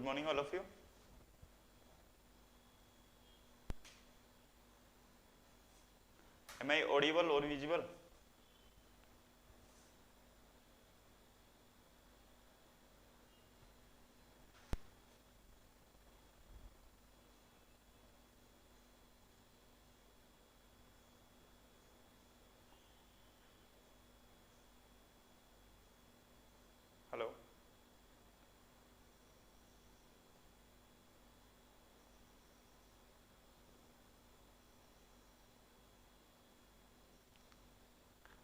morning all of you. Am I audible or visible? Hello.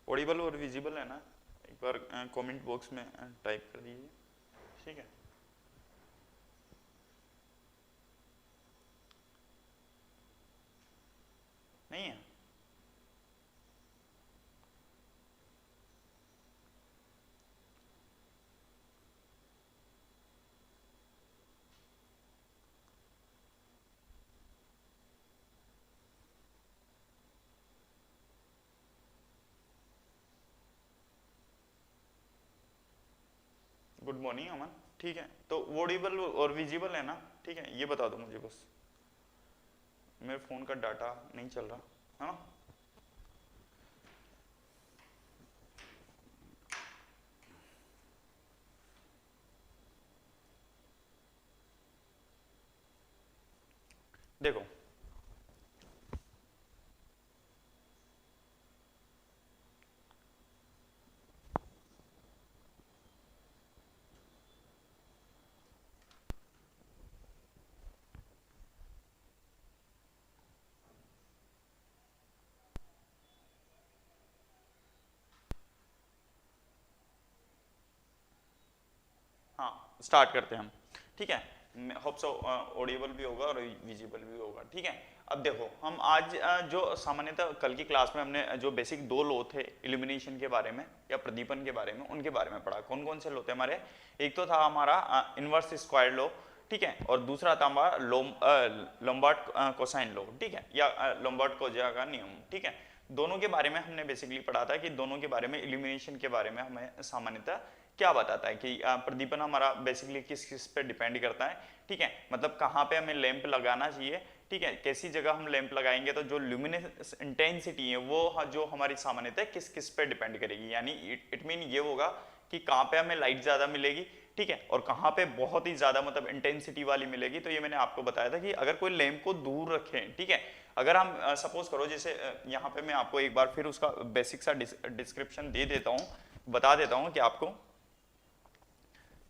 Audible और visible है ना, एक बार कमेंट बॉक्स में टाइप कर दीजिए, ठीक है। नहीं है? गुड मॉर्निंग अमन, ठीक है। तो ऑडिबल और विजिबल है ना, ठीक है, ये बता दो मुझे बस। मेरे फोन का डाटा नहीं चल रहा है ना। देखो हाँ, स्टार्ट करते हैं हम, ठीक है। होप सो ऑडिबल भी होगा और विजिबल भी होगा, ठीक है। अब देखो हम आज जो सामान्यतः कल की क्लास में हमने जो बेसिक दो लॉ थे इल्यूमिनेशन के बारे में या प्रदीपन के बारे में, उनके बारे में पढ़ा। कौन कौन से लॉ थे हमारे? एक तो था हमारा इनवर्स स्क्वायर लॉ, ठीक है, और दूसरा था हमारा लोम्बार्ड कोसाइन लॉ, ठीक है, या लोम्बार्ड कोजा का नियम, ठीक है। दोनों के बारे में हमने बेसिकली पढ़ा था कि दोनों के बारे में इल्यूमिनेशन के बारे में हमें सामान्यतः क्या बताता है कि प्रदीपन हमारा बेसिकली किस किस पे डिपेंड करता है, ठीक है। मतलब कहाँ पे हमें लैंप लगाना चाहिए, ठीक है, कैसी जगह हम लैंप लगाएंगे तो जो ल्यूमिनेस इंटेंसिटी है वो जो हमारी सामान्यतः किस किस पे डिपेंड करेगी। यानी इट मीन ये होगा कि कहाँ पे हमें लाइट ज़्यादा मिलेगी, ठीक है, और कहाँ पे बहुत ही ज़्यादा मतलब इंटेंसिटी वाली मिलेगी। तो ये मैंने आपको बताया था कि अगर कोई लैंप को दूर रखें, ठीक है, अगर हम सपोज करो जैसे यहाँ पे मैं आपको एक बार फिर उसका बेसिक सा डिस्क्रिप्शन दे देता हूँ, बता देता हूँ कि आपको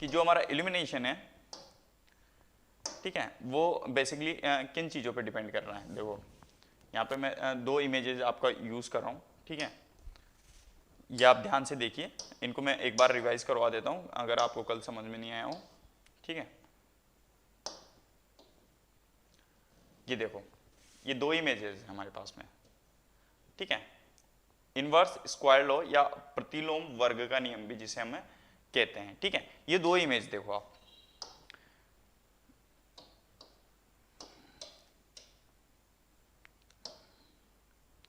कि जो हमारा इल्यूमिनेशन है, ठीक है, वो बेसिकली किन चीज़ों पे डिपेंड कर रहा है। देखो यहाँ पे मैं दो इमेजेस आपका यूज़ कर रहा हूँ, ठीक है, ये आप ध्यान से देखिए, इनको मैं एक बार रिवाइज करवा देता हूँ अगर आपको कल समझ में नहीं आया हो, ठीक है। ये देखो ये दो इमेजेस हैं हमारे पास में, ठीक है। इनवर्स स्क्वायर लॉ या प्रतिलोम वर्ग का नियम भी जिसे हम कहते हैं, ठीक है। ये दो इमेज देखो आप,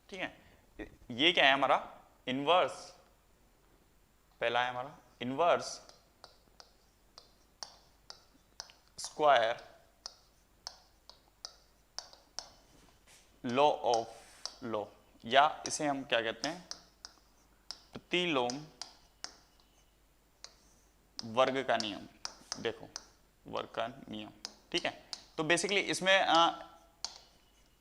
ठीक है। ये क्या है हमारा इनवर्स, पहला है हमारा inverse square law of law, या इसे हम क्या कहते हैं प्रतिलोम वर्ग का नियम। देखो वर्ग का नियम, ठीक है। तो बेसिकली इसमें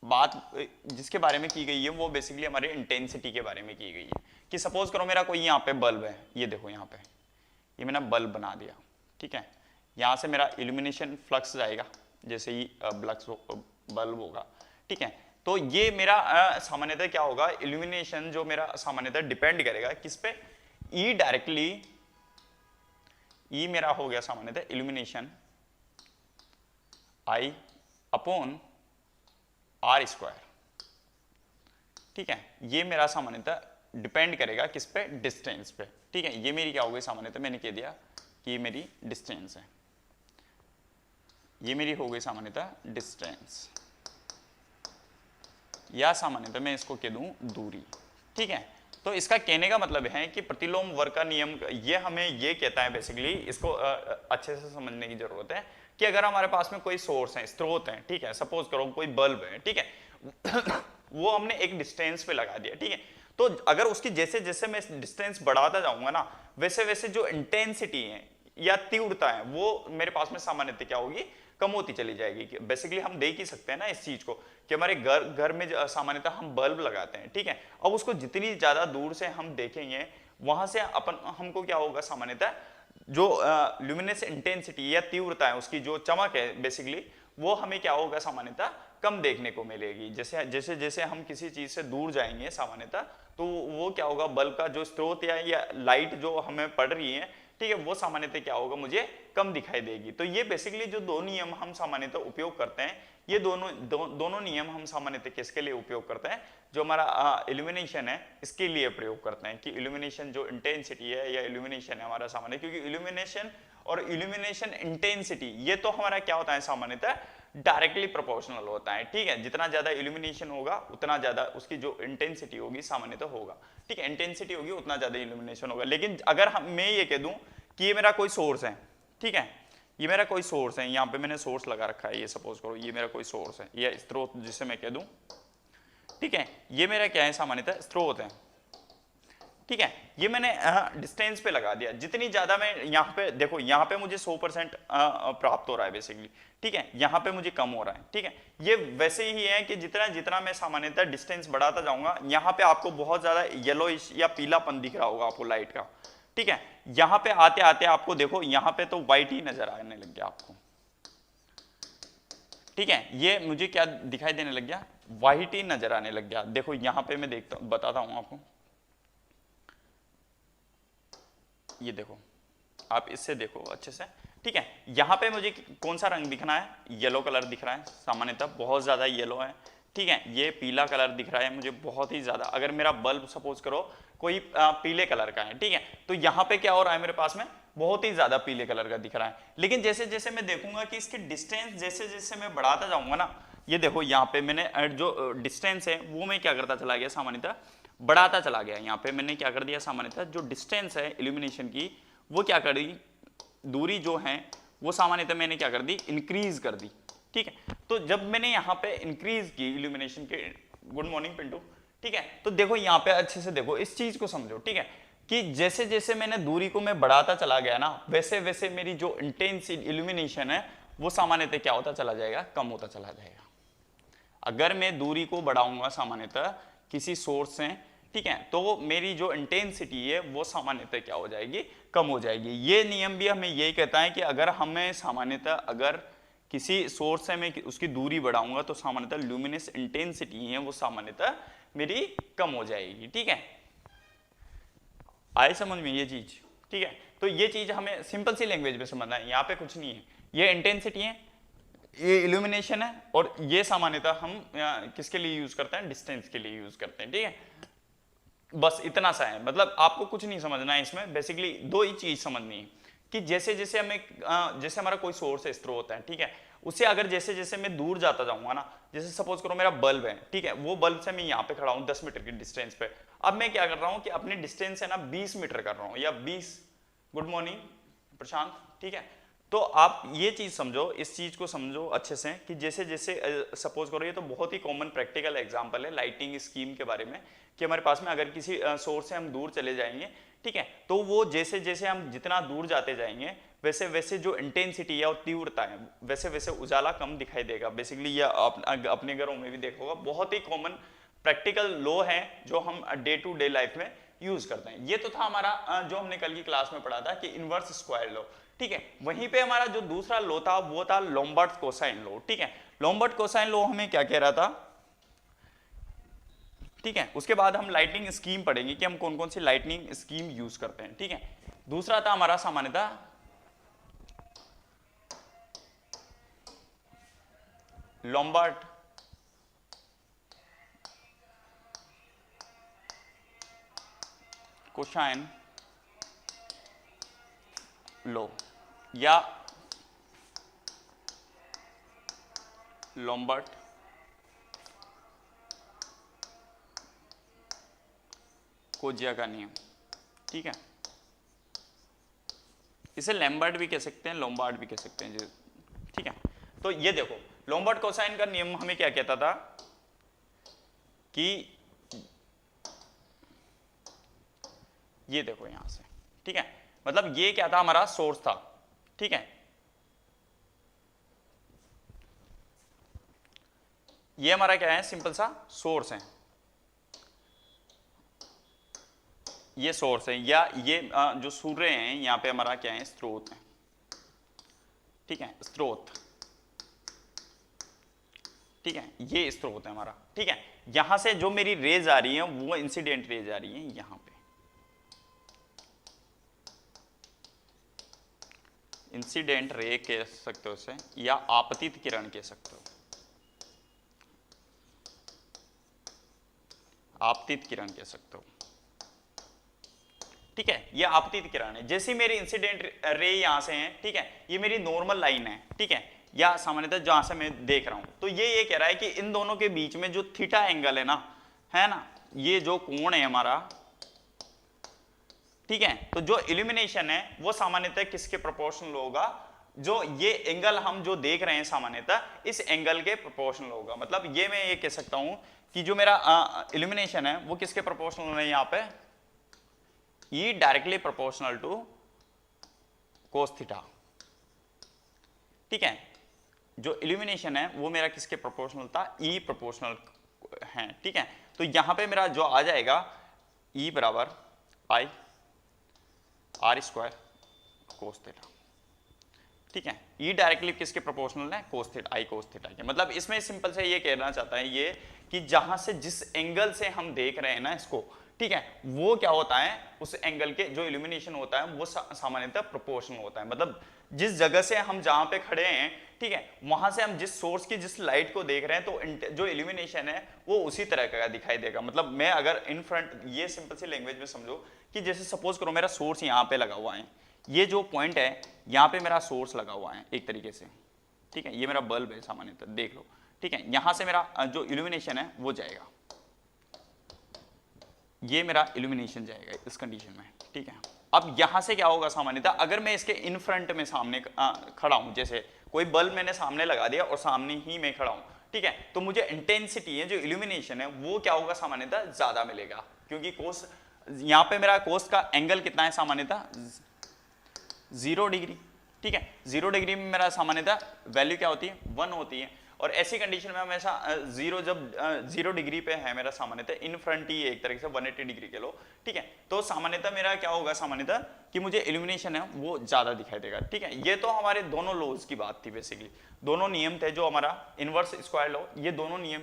बात जिसके बारे में की गई है वो बेसिकली हमारे इंटेंसिटी के बारे में की गई है कि सपोज करो मेरा कोई यहाँ पे बल्ब है, ये देखो यहाँ पे ये मैंने बल्ब बना दिया, ठीक है। यहाँ से मेरा इल्यूमिनेशन फ्लक्स जाएगा जैसे ही बल्ब होगा, ठीक है। तो ये मेरा सामान्यतः क्या होगा, इल्यूमिनेशन जो मेरा सामान्यतः डिपेंड करेगा किस पे, ई डायरेक्टली, ई मेरा हो गया सामान्यतः illumination I upon R square, ठीक है। ये मेरा सामान्यतः डिपेंड करेगा किस पे, डिस्टेंस पे, ठीक है। ये मेरी क्या हो गई सामान्यतः, मैंने कह दिया कि ये मेरी डिस्टेंस है, ये मेरी हो गई सामान्यतः डिस्टेंस, या सामान्यतः मैं इसको कह दूं दूरी, ठीक है। तो इसका कहने का मतलब है कि प्रतिलोम वर्ग का नियम ये हमें ये कहता है बेसिकली, इसको अच्छे से समझने की जरूरत है, कि अगर हमारे पास में कोई सोर्स है, स्रोत है, ठीक है, सपोज करो कोई बल्ब है, ठीक है वो हमने एक डिस्टेंस पे लगा दिया, ठीक है, तो अगर उसकी जैसे जैसे मैं डिस्टेंस बढ़ाता जाऊंगा ना, वैसे वैसे जो इंटेंसिटी है या तीव्रता है वो मेरे पास में सामान्यतः क्या होगी, कम होती चली जाएगी। बेसिकली हम देख ही सकते हैं ना इस चीज को कि हमारे घर घर में सामान्यतः हम बल्ब लगाते हैं, ठीक है, अब उसको जितनी ज्यादा दूर से हम देखेंगे वहां से अपन हमको क्या होगा, सामान्यतः जो ल्यूमिनेस इंटेंसिटी या तीव्रता है, उसकी जो चमक है बेसिकली, वो हमें क्या होगा, सामान्यतः कम देखने को मिलेगी। जैसे जैसे जैसे हम किसी चीज से दूर जाएंगे सामान्यतः, तो वो क्या होगा, बल्ब का जो स्रोत या लाइट जो हमें पड़ रही है, ठीक है, वो सामान्यतः क्या होगा, मुझे कम दिखाई देगी। तो ये बेसिकली जो दो नियम हम सामान्यतः उपयोग करते हैं, ये दोनों नियम हम सामान्यतः किसके लिए उपयोग करते हैं, जो हमारा इल्यूमिनेशन है इसके लिए प्रयोग करते हैं, कि इल्यूमिनेशन जो इंटेंसिटी है या इल्यूमिनेशन है हमारा सामान्य, क्योंकि इल्यूमिनेशन और इल्यूमिनेशन इंटेंसिटी ये तो हमारा क्या होता है, सामान्यतः डायरेक्टली प्रोपोर्शनल होता है, ठीक है, जितना ज्यादा इल्यूमिनेशन होगा उतना ज्यादा उसकी जो इंटेंसिटी होगी सामान्यतः होगा, ठीक है, इंटेंसिटी होगी उतना ज्यादा इल्यूमिनेशन होगा। लेकिन अगर मैं ये कह दूं कि ये मेरा कोई सोर्स है, ठीक है, ये मेरा कोई सोर्स है, यहाँ पे मैंने सोर्स लगा रखा है, ये सपोज करो ये मेरा कोई सोर्स है या स्रोत जिसे मैं कह दूं, ठीक है, ये मेरा क्या है, सामान्यतः स्रोत है, ठीक है, ये मैंने डिस्टेंस पे लगा दिया, जितनी ज्यादा मैं यहाँ पे देखो, यहाँ पे मुझे 100% प्राप्त हो रहा है बेसिकली, ठीक है, यहाँ पे मुझे कम हो रहा है, ठीक है, ये वैसे ही है कि जितना जितना मैं सामान्यतः डिस्टेंस बढ़ाता जाऊंगा, यहाँ पे आपको बहुत ज्यादा येलोइश या पीलापन दिख रहा होगा आपको लाइट का, ठीक है, यहाँ पे आते आते आपको देखो यहाँ पे तो व्हाइट ही नजर आने लग गया आपको, ठीक है, ये मुझे क्या दिखाई देने लग गया, व्हाइट ही नजर आने लग गया। देखो यहाँ पे मैं देखता बताता हूँ आपको, ये देखो, आप इससे देखो अच्छे से, ठीक है, यहाँ पे मुझे कौन सा रंग दिखना है, येलो कलर दिख रहा है सामान्यतः, बहुत ज्यादा येलो है, ठीक है, ये पीला कलर दिख रहा है मुझे बहुत ही ज्यादा। अगर मेरा बल्ब सपोज करो कोई पीले कलर का है, ठीक है, तो यहाँ पे क्या हो रहा है मेरे पास में, बहुत ही ज्यादा पीले कलर का दिख रहा है। लेकिन जैसे जैसे मैं देखूंगा कि इसकी डिस्टेंस जैसे जैसे मैं बढ़ाता जाऊंगा ना, ये देखो यहाँ पे मैंने जो डिस्टेंस है वो मैं क्या करता चला गया, सामान्यतः बढ़ाता चला गया। यहाँ पे मैंने क्या कर दिया, सामान्यतः जो डिस्टेंस है इल्यूमिनेशन की वो क्या कर दी, दूरी जो है वो सामान्यतः मैंने क्या कर दी, इंक्रीज कर दी, ठीक है। तो जब मैंने यहाँ पे इंक्रीज की इल्यूमिनेशन के, गुड मॉर्निंग पिंटू, ठीक है, तो देखो यहाँ पे अच्छे से देखो, इस चीज को समझो, ठीक है, कि जैसे जैसे मैंने दूरी को मैं बढ़ाता चला गया ना, वैसे वैसे मेरी जो इंटेंस इल्यूमिनेशन है वो सामान्यतः क्या होता चला जाएगा, कम होता चला जाएगा। अगर मैं दूरी को बढ़ाऊंगा सामान्यतः किसी सोर्स से, ठीक है, तो मेरी जो इंटेंसिटी है वो सामान्यतः क्या हो जाएगी, कम हो जाएगी। ये नियम भी हमें यही कहता है कि अगर हमें सामान्यतः अगर किसी सोर्स से मैं उसकी दूरी बढ़ाऊंगा तो सामान्यतः ल्यूमिनस इंटेंसिटी है वो सामान्यतः मेरी कम हो जाएगी, ठीक है, आए समझ में ये चीज, ठीक है। तो ये चीज हमें सिंपल सी लैंग्वेज में समझना है, यहाँ पे कुछ नहीं है, ये इंटेंसिटी है, ये इल्यूमिनेशन है, और ये सामान्यतः हम किसके लिए यूज करते हैं, डिस्टेंस के लिए यूज करते हैं, ठीक है, बस इतना सा है। मतलब आपको कुछ नहीं समझना है इसमें, बेसिकली दो ही चीज समझनी है कि जैसे जैसे हमें जैसे हमारा कोई सोर्स है, स्रोत है, ठीक है, उससे अगर जैसे जैसे मैं दूर जाता जाऊंगा ना, जैसे सपोज करो मेरा बल्ब है, ठीक है, वो बल्ब से मैं यहाँ पे खड़ा हूँ 10 मीटर की डिस्टेंस पे, अब मैं क्या कर रहा हूँ कि अपनी डिस्टेंस है ना 20 मीटर कर रहा हूँ या 20, गुड मॉर्निंग प्रशांत, ठीक है। तो आप ये चीज समझो, इस चीज को समझो अच्छे से कि जैसे जैसे सपोज करो, ये तो बहुत ही कॉमन प्रैक्टिकल एग्जांपल है लाइटिंग स्कीम के बारे में, कि हमारे पास में अगर किसी सोर्स से हम दूर चले जाएंगे, ठीक है, तो वो जैसे जैसे हम जितना दूर जाते जाएंगे वैसे वैसे जो इंटेंसिटी या तीव्रता है वैसे वैसे उजाला कम दिखाई देगा। बेसिकली ये अपने घरों में भी देखा होगा, बहुत ही कॉमन प्रैक्टिकल लॉ है जो हम डे टू डे लाइफ में यूज करते हैं। ये तो था हमारा जो हमने कल की क्लास में पढ़ा था कि इनवर्स स्क्वायर लॉ, ठीक है। वहीं पे हमारा जो दूसरा लॉ था वो था लोम्बार्ड कोसाइन लॉ, ठीक है। लोम्बार्ड कोसाइन लॉ हमें क्या कह रहा था, ठीक है, उसके बाद हम लाइटनिंग स्कीम पढ़ेंगे कि हम कौन कौन सी लाइटनिंग स्कीम यूज करते हैं, ठीक है। दूसरा था हमारा सामान्यतः लोम्बार्ड कोसाइन लॉ या लोम्बार्ड कोजिया का नियम, ठीक है। इसे लैम्बर्ट भी कह सकते हैं, लोम्बार्ड भी कह सकते हैं, तो ये देखो लोम्बार्ड कोसाइन का नियम हमें क्या कहता था कि ये देखो यहां से, ठीक है, मतलब ये क्या था, हमारा सोर्स था, ठीक है, ये हमारा क्या है, सिंपल सा सोर्स है, ये सोर्स है, या ये जो सूर्य हैं यहां पे हमारा क्या है, स्रोत है, ठीक है, स्रोत, ठीक है, ये स्रोत है हमारा, ठीक है, यहां से जो मेरी रेज आ रही है वो इंसिडेंट रेज आ रही है यहां पे, इंसिडेंट रे कह सकते हो उसे, या आपतित किरण कह सकते हो, आपतित किरण कह सकते हो, ठीक है, ये आपतित किरण है। जैसे मेरी इंसिडेंट रे यहां से है, ठीक है, ये मेरी नॉर्मल लाइन है, ठीक है, या सामान्यतः जहां से मैं देख रहा हूं, तो ये कह रहा है कि इन दोनों के बीच में जो थीटा एंगल है ना, ये जो कोण है हमारा, ठीक है, तो जो इल्यूमिनेशन है वो सामान्यतः किसके प्रोपोर्शनल होगा, जो ये एंगल हम जो देख रहे हैं सामान्यतः इस एंगल के प्रोपोर्शनल होगा। मतलब ये मैं ये कह सकता हूं कि जो मेरा इल्यूमिनेशन है वो किसके प्रोपोर्शनल है, यहां पे E directly proportional to cos theta, ठीक है, जो इल्यूमिनेशन है वो मेरा किसके प्रोपोर्शनल था, E प्रोपोर्शनल है, ठीक है, तो यहां पे मेरा जो आ जाएगा E बराबर पाई आर स्क्वायर कोस थीटा, ठीक है, E डायरेक्टली किसके प्रोपोर्शनल है, कोस थीटा, आई कोस थीटा के। मतलब इसमें सिंपल से ये कहना चाहता है ये कि जहां से जिस एंगल से हम देख रहे हैं ना इसको, ठीक है, वो क्या होता है, उस एंगल के जो इल्यूमिनेशन होता है वो सामान्यतः प्रोपोर्शनल होता है। मतलब जिस जगह से हम जहां पे खड़े हैं, ठीक है, वहां से हम जिस सोर्स की जिस लाइट को देख रहे हैं तो जो इल्यूमिनेशन है वो उसी तरह का दिखाई देगा। मतलब मैं अगर इन फ्रंट, ये सिंपल सी लैंग्वेज में समझो कि जैसे सपोज करो मेरा सोर्स यहाँ पे लगा हुआ है, ये जो पॉइंट है यहाँ पे मेरा सोर्स लगा हुआ है एक तरीके से, ठीक है, ये मेरा बल्ब है सामान्यतः, देख लो, ठीक है, यहां से मेरा जो इल्यूमिनेशन है वो जाएगा, ये मेरा इल्यूमिनेशन जाएगा इस कंडीशन में, ठीक है। अब यहां से क्या होगा सामान्यतः, अगर मैं इसके इन फ्रंट में सामने खड़ा हूं, जैसे कोई बल्ब मैंने सामने लगा दिया और सामने ही मैं खड़ा हूं, ठीक है, तो मुझे इंटेंसिटी है जो इल्यूमिनेशन है वो क्या होगा सामान्यतः ज्यादा मिलेगा, क्योंकि कोस यहां पे मेरा कोस का एंगल कितना है सामान्यतः 0 डिग्री, ठीक है, 0 डिग्री में मेरा सामान्यतः वैल्यू क्या होती है, 1 होती है। और ऐसी कंडीशन में हमेशा 0 जब 0 डिग्री पे है मेरा सामान्यतः इन फ्रंट ही एक तरीके से 180 डिग्री के लो, ठीक है, तो सामान्यतः मेरा क्या होगा सामान्यतः कि मुझे इल्यूमिनेशन है वो ज्यादा दिखाई देगा, ठीक है। ये तो हमारे दोनों लॉज की बात थी, बेसिकली दोनों नियम थे जो हमारा इनवर्स स्क्वायर लॉ, ये दोनों नियम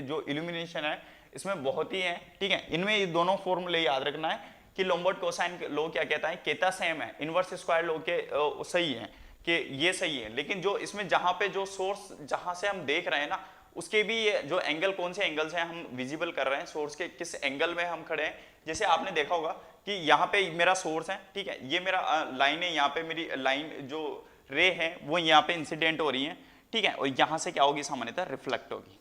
जो इल्यूमिनेशन है इसमें बहुत ही है, ठीक है, इनमें ये दोनों फॉर्मूले याद रखना है कि लोम्बार्ड कोसाइन लॉ क्या कहता है, कहता सेम है, इनवर्स स्क्वायर लॉ के सही है कि ये सही है, लेकिन जो इसमें जहां पे जो सोर्स जहां से हम देख रहे हैं ना उसके भी ये जो एंगल, कौन से एंगल से हम विजिबल कर रहे हैं, सोर्स के किस एंगल में हम खड़े हैं। जैसे आपने देखा होगा कि यहाँ पे मेरा सोर्स है, ठीक है, ये मेरा लाइन है, यहाँ पे मेरी लाइन जो रे है वो यहाँ पे इंसिडेंट हो रही है, ठीक है, और यहाँ से क्या होगी सामान्यतः रिफ्लेक्ट होगी,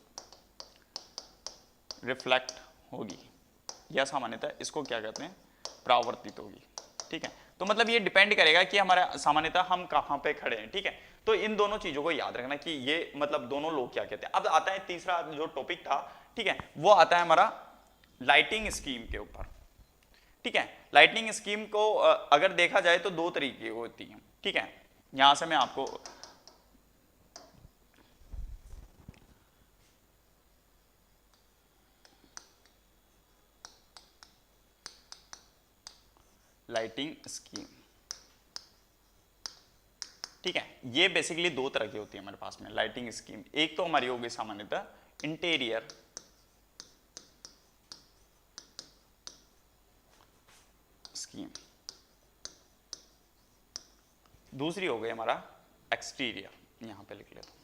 रिफ्लेक्ट होगी, या सामान्यतः इसको क्या कहते हैं, परावर्तित होगी, ठीक है। तो मतलब ये डिपेंड करेगा कि हमारा सामान्यतः हम कहां पे खड़े हैं, ठीक है। तो इन दोनों चीजों को याद रखना कि ये मतलब दोनों लोग क्या कहते हैं। अब आता है तीसरा जो टॉपिक था, ठीक है, वो आता है हमारा लाइटिंग स्कीम के ऊपर, ठीक है। लाइटिंग स्कीम को अगर देखा जाए तो दो तरीके होती है, ठीक है। यहां से मैं आपको लाइटिंग स्कीम, ठीक है, ये बेसिकली दो तरह की होती है हमारे पास में लाइटिंग स्कीम। एक तो हमारी होगी सामान्यतः इंटीरियर स्कीम, दूसरी हो गई हमारा एक्सटीरियर, यहां पे लिख लेता हूं।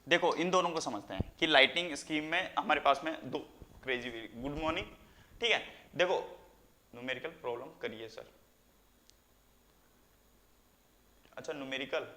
देखो इन दोनों को समझते हैं कि लाइटिंग स्कीम में हमारे पास में दो क्रेजी गुड मॉर्निंग, ठीक है। देखो न्यूमेरिकल प्रॉब्लम करिए सर, अच्छा न्यूमेरिकल,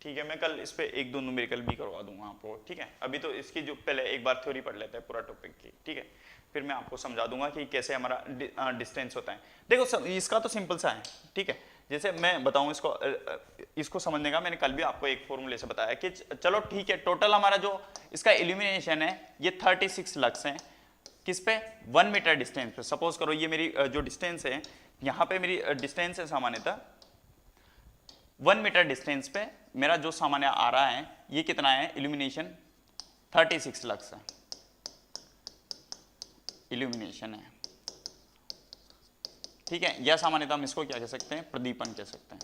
ठीक है, मैं कल इस पे एक दो न्यूमेरिकल भी करवा दूंगा आपको, ठीक है। अभी तो इसकी जो पहले एक बार थ्योरी पढ़ लेते हैं पूरा टॉपिक की, ठीक है, फिर मैं आपको समझा दूंगा कि कैसे हमारा डिस्टेंस होता है। देखो इसका तो सिंपल सा है, ठीक है। जैसे मैं बताऊं इसको समझने का, मैंने कल भी आपको एक फॉर्मूले से बताया कि चलो ठीक है, टोटल हमारा जो इसका इल्यूमिनेशन है ये 36 लक्स है, किस पे, 1 मीटर डिस्टेंस पे। सपोज करो ये मेरी जो डिस्टेंस है, यहाँ पे मेरी डिस्टेंस है सामान्यतः 1 मीटर डिस्टेंस पे मेरा जो सामान्य आ रहा है ये कितना है, इल्यूमिनेशन 36 लक्स है, इल्यूमिनेशन है, ठीक है। या सामान्यतः हम इसको क्या कह सकते हैं, प्रदीपन कह सकते हैं,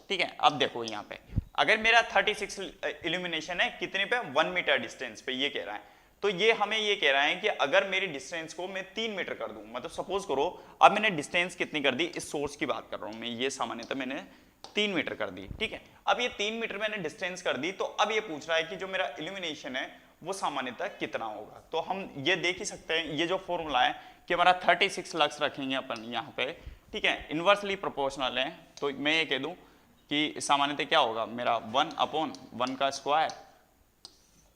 ठीक है। अब देखो यहाँ पे अगर मेरा 36 इल्यूमिनेशन है कितने पे, 1 मीटर डिस्टेंस पे ये कह रहा है, तो ये हमें ये कह रहा है कि अगर मेरी डिस्टेंस को मैं 3 मीटर कर दूं, मतलब सपोज करो अब मैंने डिस्टेंस कितनी कर दी, इस सोर्स की बात कर रहा हूं मैं, ये सामान्यतः मैंने 3 मीटर कर दी, ठीक है। अब ये 3 मीटर मैंने डिस्टेंस कर दी, तो अब ये पूछ रहा है कि जो मेरा इल्यूमिनेशन है वो सामान्यतः कितना होगा। तो हम ये देख ही सकते हैं, ये जो फॉर्मूला है कि हमारा 36 लक्स रखेंगे अपन यहाँ पे, ठीक है, इन्वर्सली प्रोपोर्शनल है, तो मैं ये कह दूं कि सामान्यतः क्या होगा मेरा 1/1 का स्क्वायर,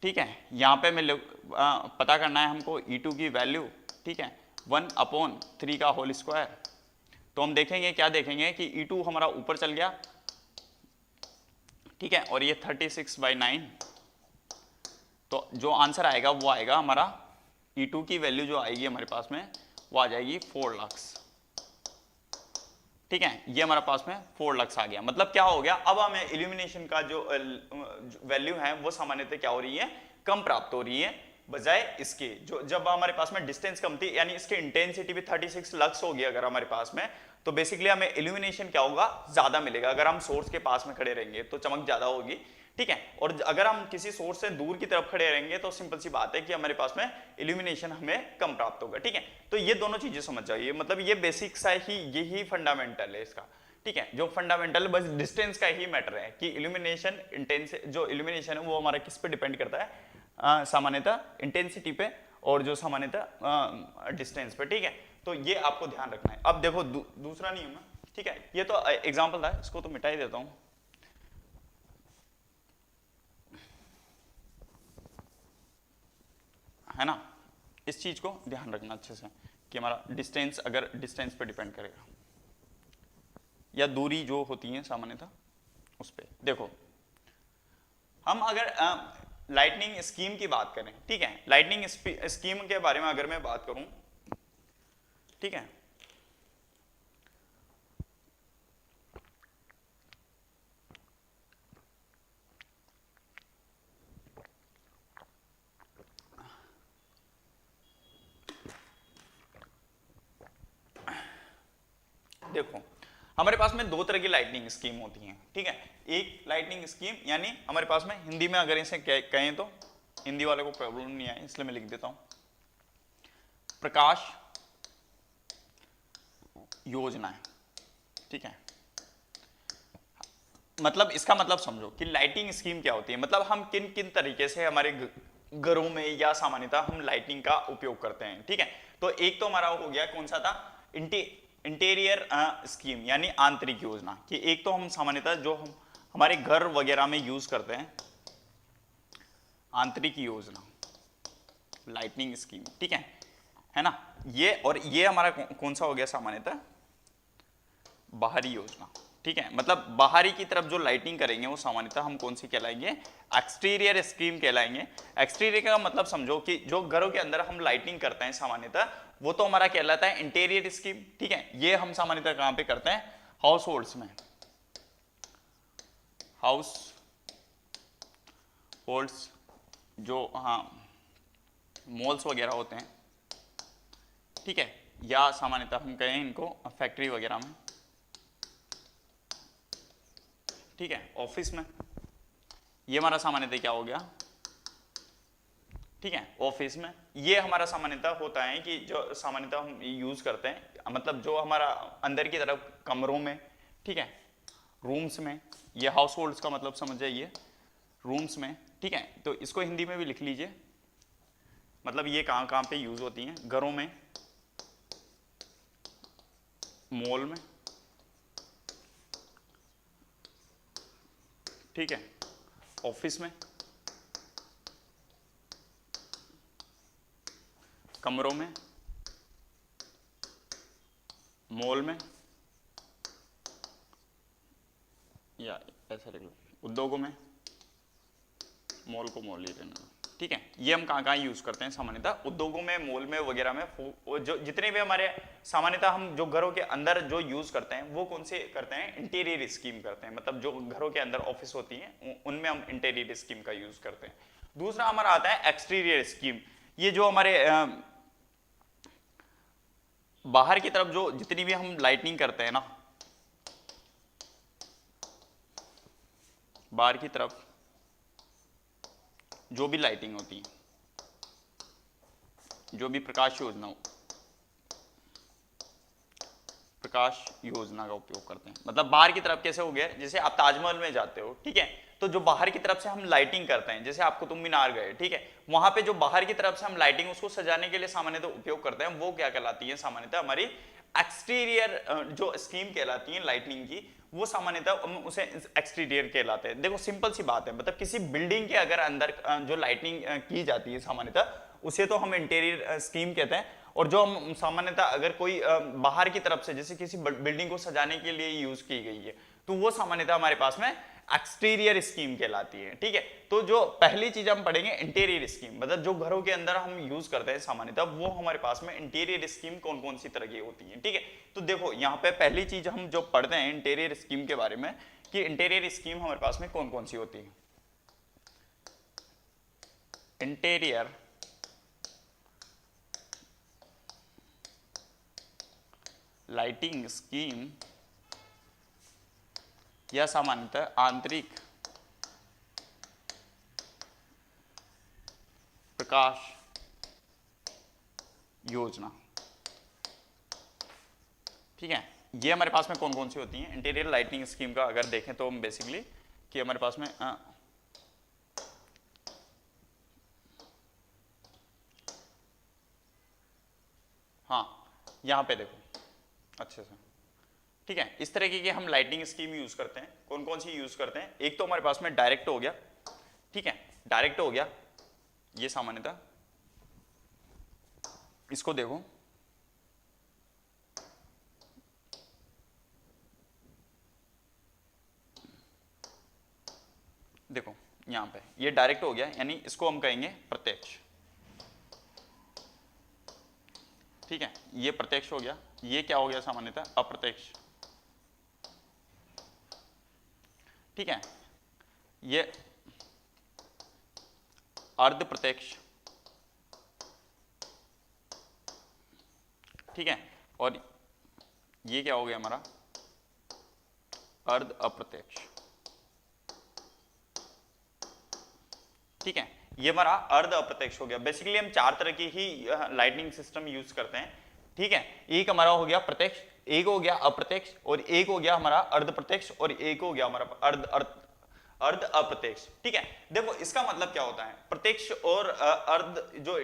ठीक है। यहाँ पे मैं पता करना है हमको E2 की वैल्यू, ठीक है, 1/3 का होल स्क्वायर। तो हम देखेंगे, क्या देखेंगे कि E2 हमारा ऊपर चल गया, ठीक है, और ये 36/9, तो जो आंसर आएगा वो आएगा हमारा E2 की वैल्यू जो आएगी हमारे पास में वो आ जाएगी 4 लक्स, ठीक है। ये हमारे पास में 4 लक्स आ गया। मतलब क्या हो गया, अब हमें इल्यूमिनेशन का जो वैल्यू है वो सामान्यतः क्या हो रही है, कम प्राप्त हो रही है, बजाय इसके जो जब हमारे पास में डिस्टेंस कम थी, यानी इसकी इंटेंसिटी भी 36 लक्स होगी अगर हमारे पास में, तो बेसिकली हमें इल्यूमिनेशन क्या होगा, ज्यादा मिलेगा। अगर हम सोर्स के पास में खड़े रहेंगे तो चमक ज्यादा होगी, ठीक है। और अगर हम किसी सोर्स से दूर की तरफ खड़े रहेंगे तो सिंपल सी बात है कि हमारे पास में इल्यूमिनेशन हमें कम प्राप्त होगा, ठीक है। तो ये दोनों चीजें समझ जाइए, मतलब ये बेसिक सा ही, यही फंडामेंटल है इसका, ठीक है। जो फंडामेंटल बस डिस्टेंस का ही मैटर है कि इल्यूमिनेशन जो इल्यूमिनेशन है वो हमारा किस पे डिपेंड करता है, सामान्यतः इंटेंसिटी पे और जो सामान्यतः डिस्टेंस पे, ठीक है। तो ये आपको ध्यान रखना है। अब देखो दूसरा नियम है, ठीक है, ये तो एग्जाम्पल था, इसको तो मिटा ही देता हूं, है ना। इस चीज को ध्यान रखना अच्छे से कि हमारा डिस्टेंस अगर डिस्टेंस पे डिपेंड करेगा या दूरी जो होती है सामान्यतः उस पे। देखो हम अगर लाइटनिंग स्कीम की बात करें, ठीक है, लाइटनिंग स्कीम के बारे में अगर मैं बात करूं, ठीक है, देखो हमारे पास में दो तरह की लाइटनिंग स्कीम होती हैं, ठीक है। एक लाइटनिंग स्कीम यानी हमारे पास में हिंदी में अगर इसे कहें तो हिंदी वाले को प्रॉब्लम नहीं आए इसलिए मैं लिख देता हूं, प्रकाश योजना है, ठीक है। मतलब इसका मतलब समझो कि लाइटिंग स्कीम क्या होती है, मतलब हम किन किन तरीके से हमारे घरों में या सामान्यतः हम लाइटिंग का उपयोग करते हैं, ठीक है। तो एक तो हमारा हो गया कौन सा था, इंटीरियर स्कीम यानी आंतरिक योजना, कि एक तो हम सामान्यतः जो हम हमारे घर वगैरह में यूज करते हैं, आंतरिक योजना लाइटनिंग स्कीम, ठीक है ना। ये और ये हमारा कौन सा हो गया सामान्यतः, बाहरी योजना, ठीक है। मतलब बाहरी की तरफ जो लाइटिंग करेंगे वो सामान्यतः हम कौन सी कहलाएंगे, एक्सटीरियर स्कीम कहलाएंगे। एक्सटीरियर का मतलब समझो कि जो घरों के अंदर हम लाइटिंग करते हैं सामान्यतः वो तो हमारा कहलाता है इंटीरियर स्कीम, ठीक है। ये हम सामान्यतः कहां पे करते हैं, हाउस होल्ड्स में, हाउस होल्ड्स जो हाँ मॉल्स वगैरह होते हैं, ठीक है, या सामान्यतः हम कहें इनको फैक्ट्री वगैरह में, ठीक है, ऑफिस में। ये हमारा सामान्यतः क्या हो गया, ठीक है, ऑफिस में। ये हमारा सामान्यतः होता है कि जो सामान्यतः हम यूज करते हैं, मतलब जो हमारा अंदर की तरफ कमरों में, ठीक है, रूम्स में। ये हाउस होल्ड्स का मतलब समझ जाइए, रूम्स में, ठीक है। तो इसको हिंदी में भी लिख लीजिए, मतलब ये कहां कहां पे यूज होती हैं, घरों में, मॉल में, ठीक है, ऑफिस में, कमरों में, मॉल में, या ऐसा लिख लो उद्योगों में, मॉल को मॉल ही रहना, ठीक है। ये हम कहाँ यूज करते हैं सामान्यतः, उद्योगों में, मॉल में वगैरह में। जो जितने भी हमारे सामान्यतः हम जो घरों के अंदर जो यूज करते हैं वो कौन से करते हैं, इंटीरियर स्कीम करते हैं, मतलब जो घरों के अंदर ऑफिस होती हैं उनमें हम इंटीरियर स्कीम का यूज करते हैं। दूसरा हमारा आता है एक्सटीरियर स्कीम। ये जो हमारे बाहर की तरफ जो जितनी भी हम लाइटनिंग करते हैं ना, बाहर की तरफ जो भी लाइटिंग होती है, जो भी प्रकाश योजना का उपयोग करते हैं, मतलब बाहर की तरफ कैसे हो गया, जैसे आप ताजमहल में जाते हो, ठीक है, तो जो बाहर की तरफ से हम लाइटिंग करते हैं, जैसे आप कुतुब मीनार गए, ठीक है, वहां पे जो बाहर की तरफ से हम लाइटिंग उसको सजाने के लिए सामान्यतः उपयोग करते हैं, वो क्या कहलाती है सामान्यतः हमारी एक्सटीरियर जो स्कीम कहलाती है लाइटनिंग की, वो सामान्यतः हम उसे एक्सटीरियर कहलाते हैं। देखो सिंपल सी बात है, मतलब किसी बिल्डिंग के अगर अंदर जो लाइटनिंग की जाती है सामान्यतः उसे तो हम इंटीरियर स्कीम कहते हैं, और जो हम सामान्यतः अगर कोई बाहर की तरफ से जैसे किसी बिल्डिंग को सजाने के लिए यूज की गई है तो वो सामान्यतः हमारे पास में एक्सटीरियर स्कीम कहलाती है, ठीक है। तो जो पहली चीज हम पढ़ेंगे इंटीरियर स्कीम, मतलब जो घरों के अंदर हम यूज करते हैं सामान्यतः, वो हमारे पास में इंटीरियर स्कीम कौन कौन सी तरह की होती है, ठीक है। तो देखो यहाँ पे पहली चीज हम जो पढ़ते हैं इंटीरियर स्कीम के बारे में, कि इंटीरियर स्कीम हमारे पास में कौन कौन सी होती है। इंटीरियर लाइटिंग स्कीम या सामान्यतः आंतरिक प्रकाश योजना, ठीक है। ये हमारे पास में कौन कौन सी होती हैं इंटीरियर लाइटिंग स्कीम का अगर देखें तो हम बेसिकली कि हमारे पास में हाँ यहां पे देखो अच्छे से, ठीक है, इस तरीके की हम लाइटिंग स्कीम यूज करते हैं। कौन कौन सी यूज करते हैं, एक तो हमारे पास में डायरेक्ट हो गया, ठीक है, डायरेक्ट हो गया ये सामान्यतः, इसको देखो देखो यहां पे ये डायरेक्ट हो गया, यानी इसको हम कहेंगे प्रत्यक्ष, ठीक है, ये प्रत्यक्ष हो गया। ये क्या हो गया सामान्यतः अप्रत्यक्ष, ठीक है, ये अर्ध प्रत्यक्ष, ठीक है, और ये क्या हो गया हमारा अर्ध अप्रत्यक्ष, ठीक है, ये हमारा अर्ध अप्रत्यक्ष हो गया। बेसिकली हम चार तरह की ही लाइटनिंग सिस्टम यूज करते हैं, ठीक है। एक हमारा हो गया प्रत्यक्ष, एक हो गया अप्रत्यक्ष, और एक हो गया हमारा अर्ध प्रत्यक्ष, और एक हो गया हमारा अर्ध अप्रत्यक्ष, ठीक है। देखो इसका मतलब क्या होता है, प्रत्यक्ष और अर्ध जो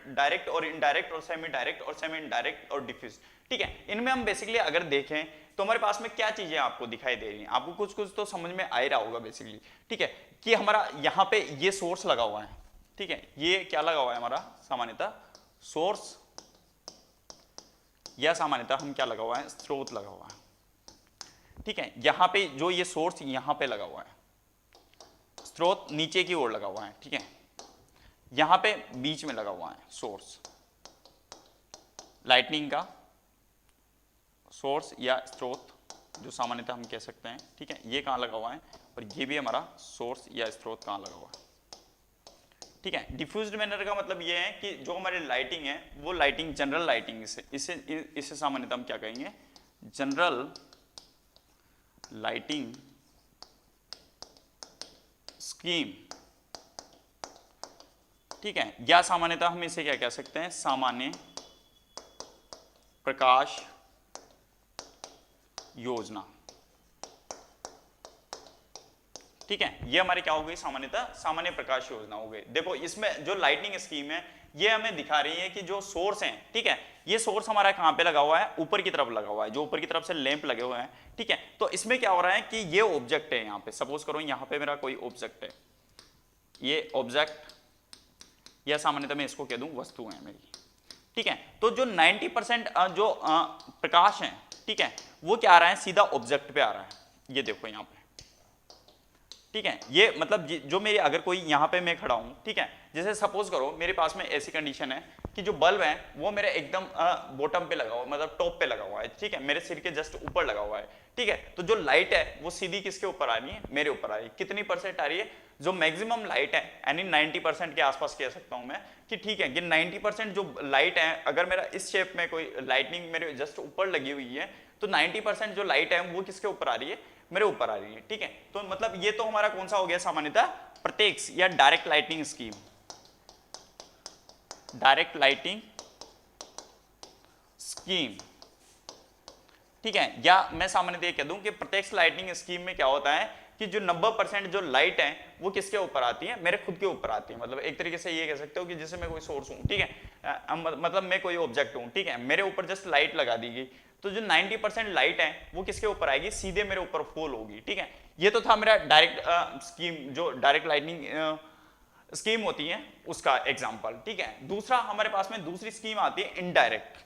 डायरेक्ट और इनडायरेक्ट और सेमी डायरेक्ट और सेमी इनडायरेक्ट और डिफ्यूज, ठीक है, इनमें हम बेसिकली अगर देखें तो हमारे पास में क्या चीजें आपको दिखाई दे रही हैं, आपको कुछ कुछ तो समझ में आ ही रहा होगा बेसिकली, ठीक है, कि हमारा यहाँ पे ये सोर्स लगा हुआ है, ठीक है, ये क्या लगा हुआ है हमारा सामान्यतः सोर्स, या सामान्यतः हम क्या लगा हुआ है स्रोत लगा हुआ है, ठीक है। यहाँ पे जो ये सोर्स यहाँ पे लगा हुआ है, स्रोत नीचे की ओर लगा हुआ है, ठीक है, यहाँ पे बीच में लगा हुआ है सोर्स, लाइटनिंग का सोर्स या स्रोत जो सामान्यतः हम कह सकते हैं, ठीक है, ये कहाँ लगा हुआ है, और ये भी हमारा सोर्स या स्रोत कहाँ लगा हुआ है, ठीक है। डिफ्यूज्ड मैनर का मतलब ये है कि जो हमारी लाइटिंग है वो लाइटिंग जनरल लाइटिंग, इसे सामान्यतः हम क्या कहेंगे जनरल लाइटिंग स्कीम, ठीक है, या सामान्यतः हम इसे क्या कह सकते हैं सामान्य प्रकाश योजना, ठीक है, ये हमारी क्या हो गई सामान्यतः सामान्य प्रकाश योजना हो गई। देखो इसमें जो लाइटनिंग स्कीम है ये हमें दिखा रही है कि जो सोर्स हैं, ठीक है, ये सोर्स हमारा कहाँ पे लगा हुआ है, ऊपर की तरफ लगा हुआ है, जो ऊपर की तरफ से लैंप लगे हुए हैं, ठीक है। तो इसमें क्या हो रहा है कि ये ऑब्जेक्ट है, यहाँ पे सपोज करो यहाँ पे मेरा कोई ऑब्जेक्ट है, ये ऑब्जेक्ट या सामान्यतः मैं इसको कह दूं वस्तु है मेरी, ठीक है। तो जो 90% जो प्रकाश है, ठीक है, वो क्या आ रहा है, सीधा ऑब्जेक्ट पे आ रहा है, ये देखो यहाँ पे, ठीक है। ये मतलब जो मेरी अगर कोई यहाँ पे मैं खड़ा हूँ, ठीक है, जैसे सपोज करो मेरे पास में ऐसी कंडीशन है कि जो बल्ब है वो मेरे एकदम बॉटम पे लगा हुआ, मतलब टॉप पे लगा हुआ है, ठीक है, मेरे सिर के जस्ट ऊपर लगा हुआ है, ठीक है। तो जो लाइट है वो सीधी किसके ऊपर आ रही है, मेरे ऊपर आ रही है। कितनी परसेंट आ रही है, जो मैक्सिमम लाइट है, यानी 90% के आसपास कह सकता हूं मैं कि ठीक है, कि 90% जो लाइट है, अगर मेरा इस शेप में कोई लाइटनिंग मेरे जस्ट ऊपर लगी हुई है, तो 90% जो लाइट है वो किसके ऊपर आ रही है, मेरे ऊपर आ रही है, ठीक है। तो मतलब ये तो हमारा कौन सा हो गया, सामान्यतः प्रत्यक्ष या direct lighting scheme, direct lighting scheme, ठीक है। या मैं सामान्यतः कह दूं कि प्रत्यक्ष लाइटिंग स्कीम में क्या होता है कि जो 90% जो लाइट है वो किसके ऊपर आती है, मेरे खुद के ऊपर आती है। मतलब एक तरीके से ये कह सकते हो कि जैसे मैं कोई सोर्स हूं, ठीक है, मतलब मैं कोई ऑब्जेक्ट हूं, ठीक है, मेरे ऊपर जस्ट लाइट लगा दी गई, तो जो 90% लाइट है वो किसके ऊपर आएगी, सीधे मेरे ऊपर फॉल होगी, ठीक है। ये तो था मेरा डायरेक्ट स्कीम, जो डायरेक्ट लाइटनिंग स्कीम होती है उसका एग्जाम्पल, ठीक है। दूसरा हमारे पास में दूसरी स्कीम आती है इनडायरेक्ट,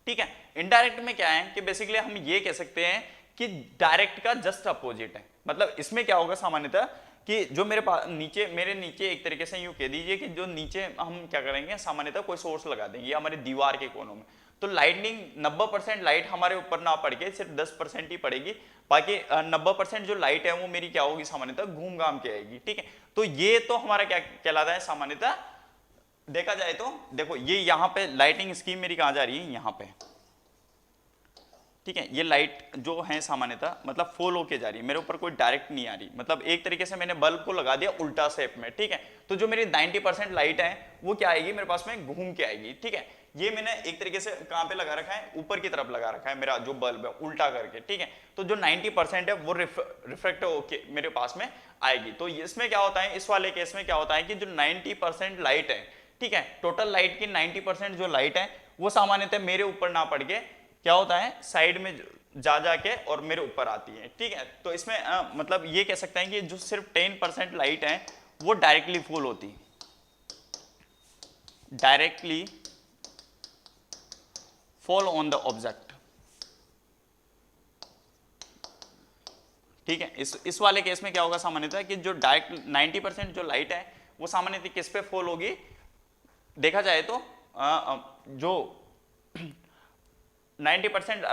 ठीक है। इनडायरेक्ट में क्या है कि बेसिकली हम ये कह सकते हैं कि डायरेक्ट का जस्ट अपोजिट है। मतलब इसमें क्या होगा सामान्यतः कि जो मेरे पास मेरे नीचे एक तरीके से यूं कह दीजिए कि जो नीचे हम क्या करेंगे, सामान्यतः कोई सोर्स लगा देंगे हमारी दीवार के कोनों में, तो लाइटनिंग 90% लाइट हमारे ऊपर ना पड़ के सिर्फ 10% ही पड़ेगी, बाकी 90% जो लाइट है वो मेरी क्या होगी, सामान्यतः घूम घाम के आएगी, ठीक है। तो ये तो हमारा क्या कहलाता है, सामान्यतः देखा जाए तो देखो ये यहाँ पे लाइटिंग स्कीम मेरी कहाँ जा रही है, यहाँ पे, ठीक है। ये लाइट जो है सामान्यतः मतलब फॉल होके जा रही है, मेरे ऊपर कोई डायरेक्ट नहीं आ रही, मतलब एक तरीके से मैंने बल्ब को लगा दिया उल्टा शेप में, ठीक है। तो जो मेरी 90% लाइट है वो क्या आएगी, मेरे पास में घूम के आएगी, ठीक है। ये मैंने एक तरीके से कहाँ पे लगा रखा है, ऊपर की तरफ लगा रखा है मेरा जो बल्ब है उल्टा करके, ठीक है। तो जो 90% है वो रिफ्लेक्ट होके मेरे पास में आएगी। तो इसमें क्या होता है, इस वाले केस में क्या होता है कि जो 90% लाइट है, ठीक है, टोटल लाइट की 90% जो लाइट है वो सामान्यतः मेरे ऊपर ना पड़ के क्या होता है, साइड में जा जाके और मेरे ऊपर आती है, ठीक है। तो इसमें मतलब ये कह सकते हैं कि जो सिर्फ 10% लाइट है वो डायरेक्टली फॉल होती है, directly fall on the object, ठीक है। इस वाले केस में क्या होगा सामान्यतः कि जो डायरेक्ट 90% जो लाइट है वो सामान्यतः किस पे फॉल होगी, देखा जाए तो जो 90%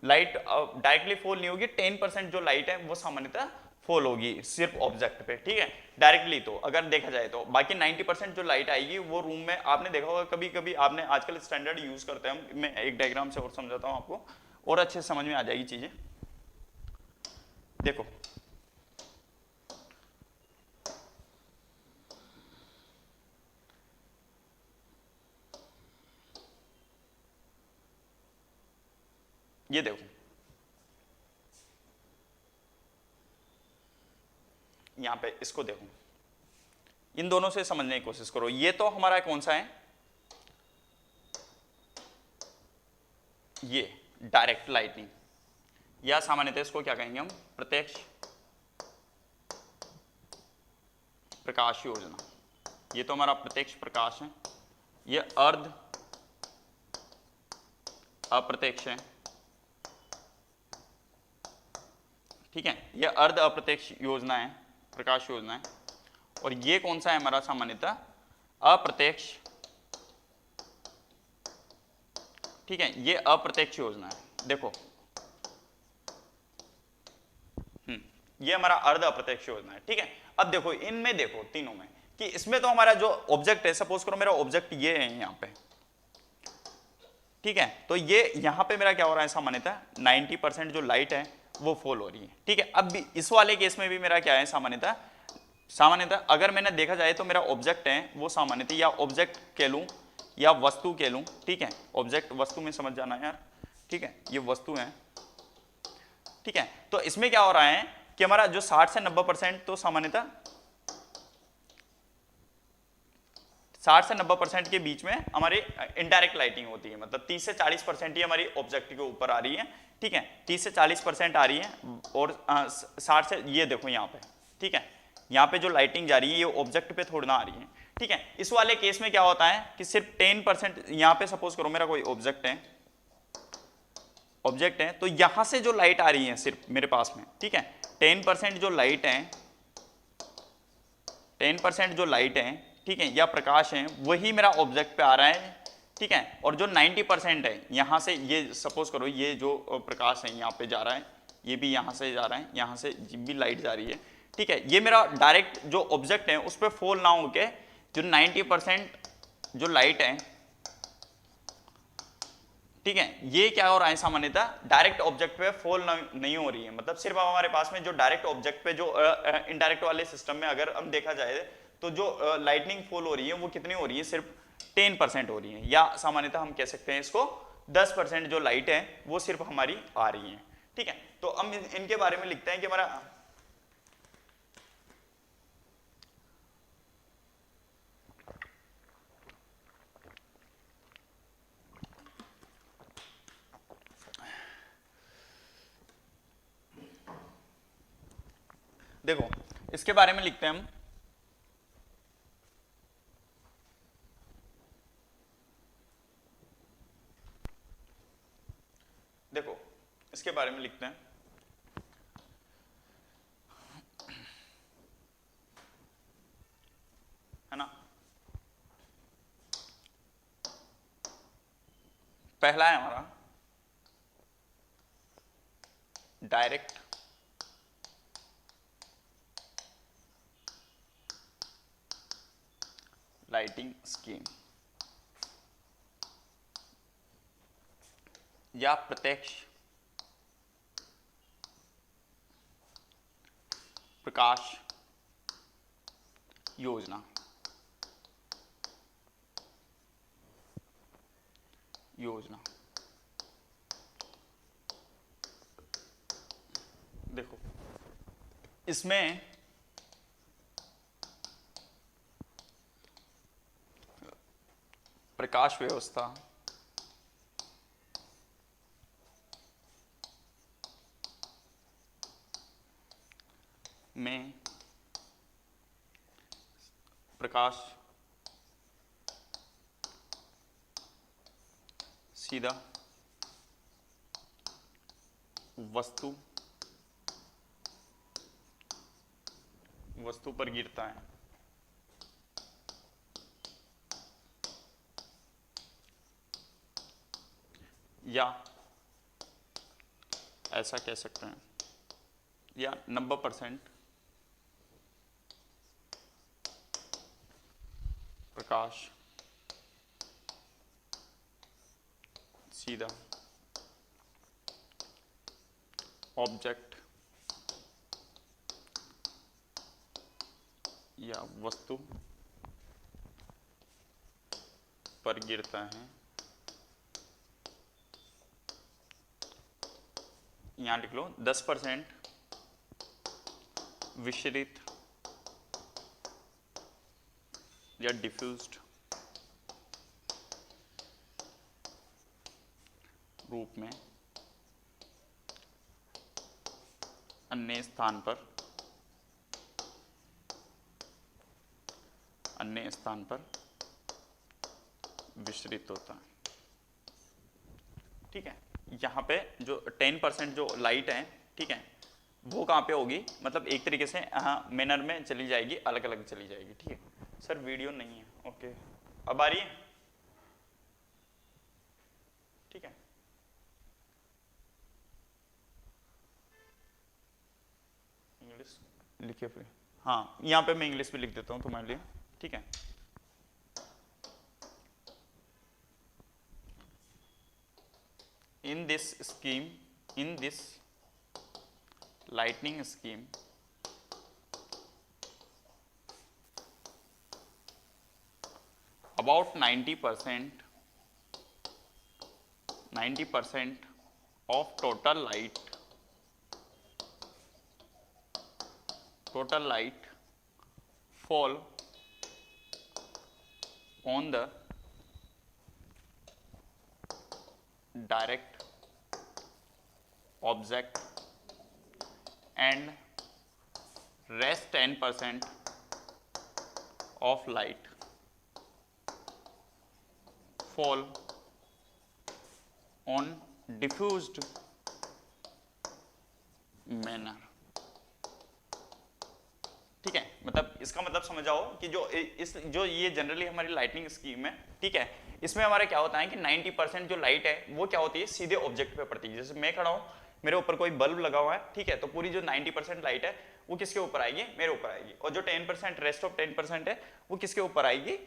लाइट डायरेक्टली फॉल नहीं होगी, 10% जो लाइट है वो सामान्यतः फॉल होगी सिर्फ ऑब्जेक्ट पे, ठीक है, डायरेक्टली। तो अगर देखा जाए तो बाकी 90% जो लाइट आएगी वो रूम में, आपने देखा होगा कभी कभी, आपने आजकल स्टैंडर्ड यूज करते हैं हम, मैं एक डायग्राम से और समझाता हूं आपको और अच्छे से समझ में आ जाएगी चीजें। देखो ये देखो यहां पे, इसको देखो, इन दोनों से समझने की कोशिश करो। ये तो हमारा कौन सा है, ये डायरेक्ट लाइटनिंग, या सामान्यतः इसको क्या कहेंगे हम, प्रत्यक्ष प्रकाश योजना। ये तो हमारा प्रत्यक्ष प्रकाश है, ये अर्ध अप्रत्यक्ष है, ठीक है, ये अर्ध अप्रत्यक्ष योजना है, प्रकाश योजना है। और ये कौन सा है हमारा, सामान्यतः अप्रत्यक्ष, ठीक है, ये अप्रत्यक्ष योजना है। देखो ये हमारा अर्ध अप्रत्यक्ष योजना है, ठीक है। अब देखो इनमें, देखो तीनों में कि इसमें तो हमारा जो ऑब्जेक्ट है, सपोज करो मेरा ऑब्जेक्ट ये है यहां पे, ठीक है। तो ये यहां पे मेरा क्या हो रहा है, सामान्यतः 90% जो लाइट है वो फॉल हो रही है, ठीक है। अब भी इस वाले केस में भी मेरा क्या है, सामान्यतः अगर मैंने देखा जाए तो मेरा ऑब्जेक्ट है वो सामान्यतः या ऑब्जेक्ट कह लूं या वस्तु कह लूं, ठीक है। ऑब्जेक्ट वस्तु में समझ जाना यार, ठीक है, ये वस्तु है, ठीक है। तो इसमें क्या हो रहा है कि हमारा जो 60 से 90% तो सामान्यतः 60 से 90% के बीच में हमारी इनडायरेक्ट लाइटिंग होती है, मतलब 30 से 40% ही हमारी ऑब्जेक्ट के ऊपर आ रही है, ठीक है, 30 से 40% आ रही है, और 60 से, ये देखो यहाँ पे, ठीक है, यहाँ पे जो लाइटिंग जा रही है ये ऑब्जेक्ट पे थोड़ी ना आ रही है, ठीक है। इस वाले केस में क्या होता है कि सिर्फ 10%, यहाँ पे सपोज करो मेरा कोई ऑब्जेक्ट है, तो यहां से जो लाइट आ रही है सिर्फ मेरे पास में, ठीक है, 10% जो लाइट है, 10% जो लाइट है, ठीक है, या प्रकाश है, वही मेरा ऑब्जेक्ट पे आ रहा है, ठीक है, और जो 90% है यहां से, ये सपोज करो ये जो प्रकाश है यहाँ पे जा रहा है, ये भी यहां से जा रहा है, यहां से भी लाइट जा रही है, ठीक है, ये मेरा डायरेक्ट जो ऑब्जेक्ट है उस पर फॉल ना होके जो 90% जो लाइट है, ठीक है, ये क्या हो रहा है सामान्यतः डायरेक्ट ऑब्जेक्ट पे फॉल नहीं हो रही है, मतलब सिर्फ हमारे पास में जो डायरेक्ट ऑब्जेक्ट पे जो इनडायरेक्ट वाले सिस्टम में अगर हम देखा जाए तो जो लाइटनिंग फॉल हो रही है वो कितनी हो रही है, सिर्फ 10% हो रही है, या सामान्यतः हम कह सकते हैं इसको 10% जो लाइट है वो सिर्फ हमारी आ रही है, ठीक है। तो हम इनके बारे में लिखते हैं कि हमारा देखो इसके बारे में लिखते हैं हम, देखो इसके बारे में लिखते हैं, है ना। पहला है हमारा डायरेक्ट लाइटिंग स्कीम या प्रत्यक्ष प्रकाश योजना, देखो इसमें प्रकाश व्यवस्था में प्रकाश सीधा वस्तु पर गिरता है, या ऐसा कह सकते हैं, या 90% प्रकाश सीधा ऑब्जेक्ट या वस्तु पर गिरता है, यहां लिख लो 10% विशरित या डिफ्यूज्ड रूप में अन्य स्थान पर विचलित होता है, ठीक है। यहाँ पे जो 10% जो लाइट है, ठीक है, वो कहाँ पे होगी, मतलब एक तरीके से मैनर में चली जाएगी, अलग अलग चली जाएगी, ठीक है। सर वीडियो नहीं है, ओके, अब आ रही है, ठीक है। इंग्लिश लिखिए फिर, हाँ यहाँ पे मैं इंग्लिश भी लिख देता हूँ तुम्हारे लिए, ठीक है। In this lightning scheme, about 90% of total light fall on the direct object and rest 10% of light fall on diffused manner। ठीक है, मतलब इसका मतलब समझ आओ कि जो ये जनरली हमारी लाइटनिंग स्कीम है, ठीक है, इसमें हमारे क्या होता है कि 90% जो लाइट है वो क्या होती है, सीधे ऑब्जेक्ट पे पड़ती है। जैसे मैं खड़ा हूं, मेरे ऊपर कोई बल्ब लगा हुआ है, ठीक है, तो पूरी जो 90% लाइट है वो किसके ऊपर आएगी, मेरे ऊपर आएगी, और जो 10% रेस्ट ऑफ 10% है वो किसके ऊपर आएगी,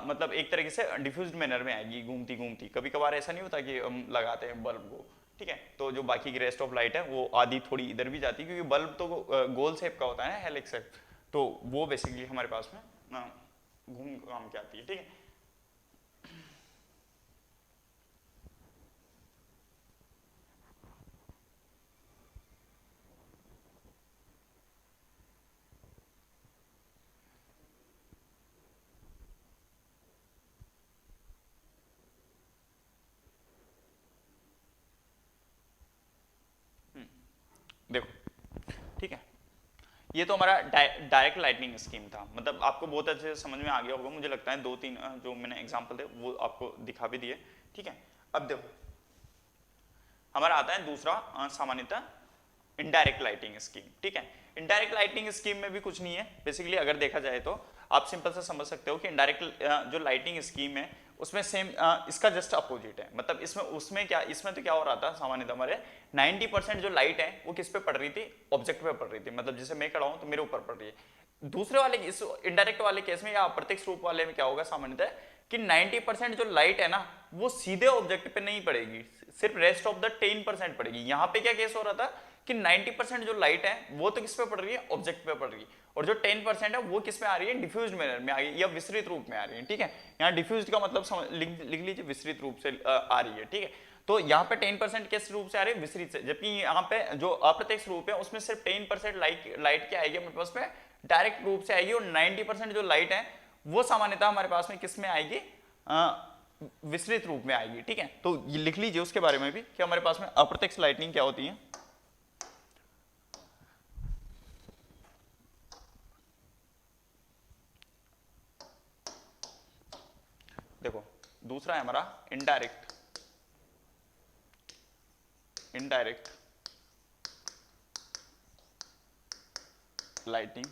मतलब एक तरीके से डिफ्यूज्ड मैनर में आएगी, घूमती घूमती। कभी कभार ऐसा नहीं होता कि हम लगाते हैं बल्ब को, ठीक है, तो जो बाकी की रेस्ट ऑफ लाइट है वो आधी थोड़ी इधर भी जाती है, क्योंकि बल्ब तो गोल शेप का होता है ना, हेलिक्स शेप, तो वो बेसिकली हमारे पास में घूम काम के आती है। ठीक है, देखो, ठीक है, ये तो हमारा डायरेक्ट लाइटनिंग स्कीम था। मतलब आपको बहुत अच्छे से समझ में आ गया होगा, मुझे लगता है 2-3 जो मैंने एग्जांपल थे वो आपको दिखा भी दिए। ठीक है, अब देखो हमारा आता है दूसरा सामान्यतः इनडायरेक्ट लाइटिंग स्कीम। ठीक है, इनडायरेक्ट लाइटिंग स्कीम में भी कुछ नहीं है बेसिकली, अगर देखा जाए तो आप सिंपल से समझ सकते हो कि इनडायरेक्ट जो लाइटिंग स्कीम है उसमें सेम इसका जस्ट अपोजिट है। मतलब उसमें क्या, इसमें तो क्या हो रहा था सामान्यतः हमारे 90% जो लाइट है वो किस पे पड़ रही थी, ऑब्जेक्ट पे पड़ रही थी। मतलब जैसे मैं खड़ा हूं तो मेरे ऊपर पड़ रही है। दूसरे वाले इस इनडायरेक्ट वाले केस में या अप्रत्यक्ष रूप वाले में क्या होगा सामान्यतः कि 90% जो लाइट है ना वो सीधे ऑब्जेक्ट पे नहीं पड़ेगी, सिर्फ रेस्ट ऑफ द 10% पड़ेगी। यहां पे क्या केस हो रहा था कि 90% जो लाइट है वो तो किस पे पड़ रही है, ऑब्जेक्ट पे पड़ रही है, और जो 10% है वो किस में आ रही है, डिफ्यूज्ड मैनर में आ रही है या विस्तृत रूप में आ रही है। ठीक है, यहाँ डिफ्यूज्ड का मतलब लिख लीजिए विस्तृत रूप से आ रही है। ठीक है, तो यहाँ पे 10% किस रूप से आ रही है, विस्तृत से, जबकि यहाँ पे जो अप्रत्यक्ष रूप है उसमें सिर्फ 10% लाइट क्या आएगी हमारे पास में, डायरेक्ट रूप से आएगी, और 90% जो लाइट है वो सामान्यतः हमारे पास में किस में आएगी, विस्तृत रूप में आएगी। ठीक है, तो ये लिख लीजिए उसके बारे में भी कि हमारे पास में अप्रत्यक्ष लाइटनिंग क्या होती है। देखो दूसरा है हमारा इनडायरेक्ट लाइटिंग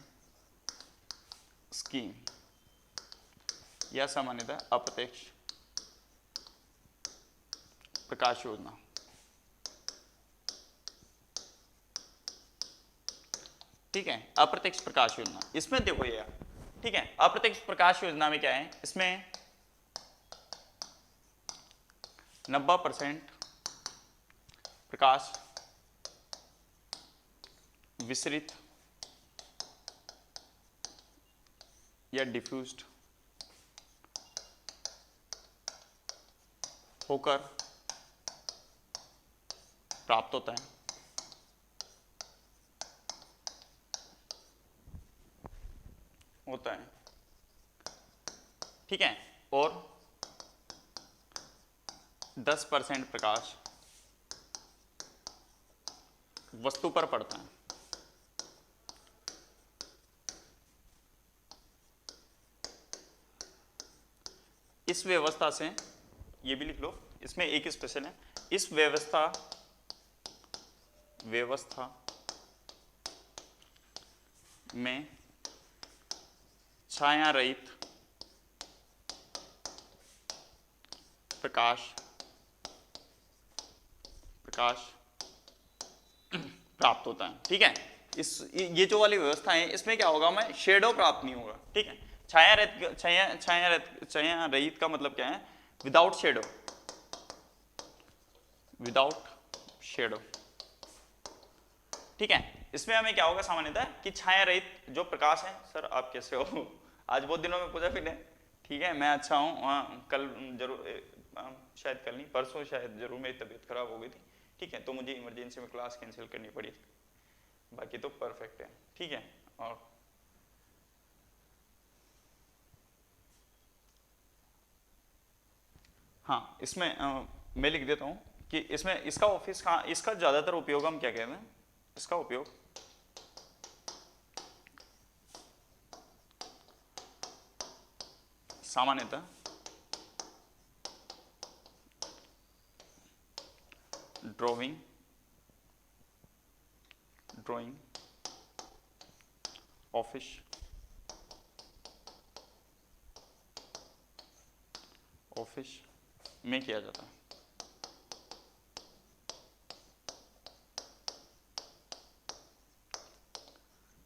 स्कीम या सामान्यतः अप्रत्यक्ष प्रकाश योजना। ठीक है, अप्रत्यक्ष प्रकाश योजना, इसमें देखो ये, ठीक है, अप्रत्यक्ष प्रकाश योजना में क्या है, इसमें 90% प्रकाश विसरित या डिफ्यूज्ड होकर प्राप्त होता है। ठीक है, और 10% प्रकाश वस्तु पर पड़ता है। इस व्यवस्था से, ये भी लिख लो, इसमें एक स्पेशल है, इस व्यवस्था में छाया रहित प्रकाश प्राप्त होता है। ठीक है, ये जो वाली व्यवस्था है इसमें क्या होगा, हमें शेडो प्राप्त नहीं होगा। ठीक है, छाया रहित का मतलब क्या है, विदाउट शेडो। ठीक है, इसमें हमें क्या होगा सामान्यतः कि छाया रहित जो प्रकाश है। सर आप कैसे हो, आज बहुत दिनों में पूछा फिर। ठीक है, मैं अच्छा हूँ, कल जरूर, शायद कल नहीं परसों शायद जरूर मेरी तबीयत खराब हो गई थी। ठीक है, तो मुझे इमरजेंसी में क्लास कैंसिल करनी पड़ी, बाकी तो परफेक्ट है। ठीक है, और हाँ, इसमें मैं लिख देता हूँ कि इसमें इसका ऑफिस कहाँ, इसका ज़्यादातर उपयोग हम क्या कहते हैं, इसका उपयोग सामान्यतः ड्राइंग ऑफिस में किया जाता है।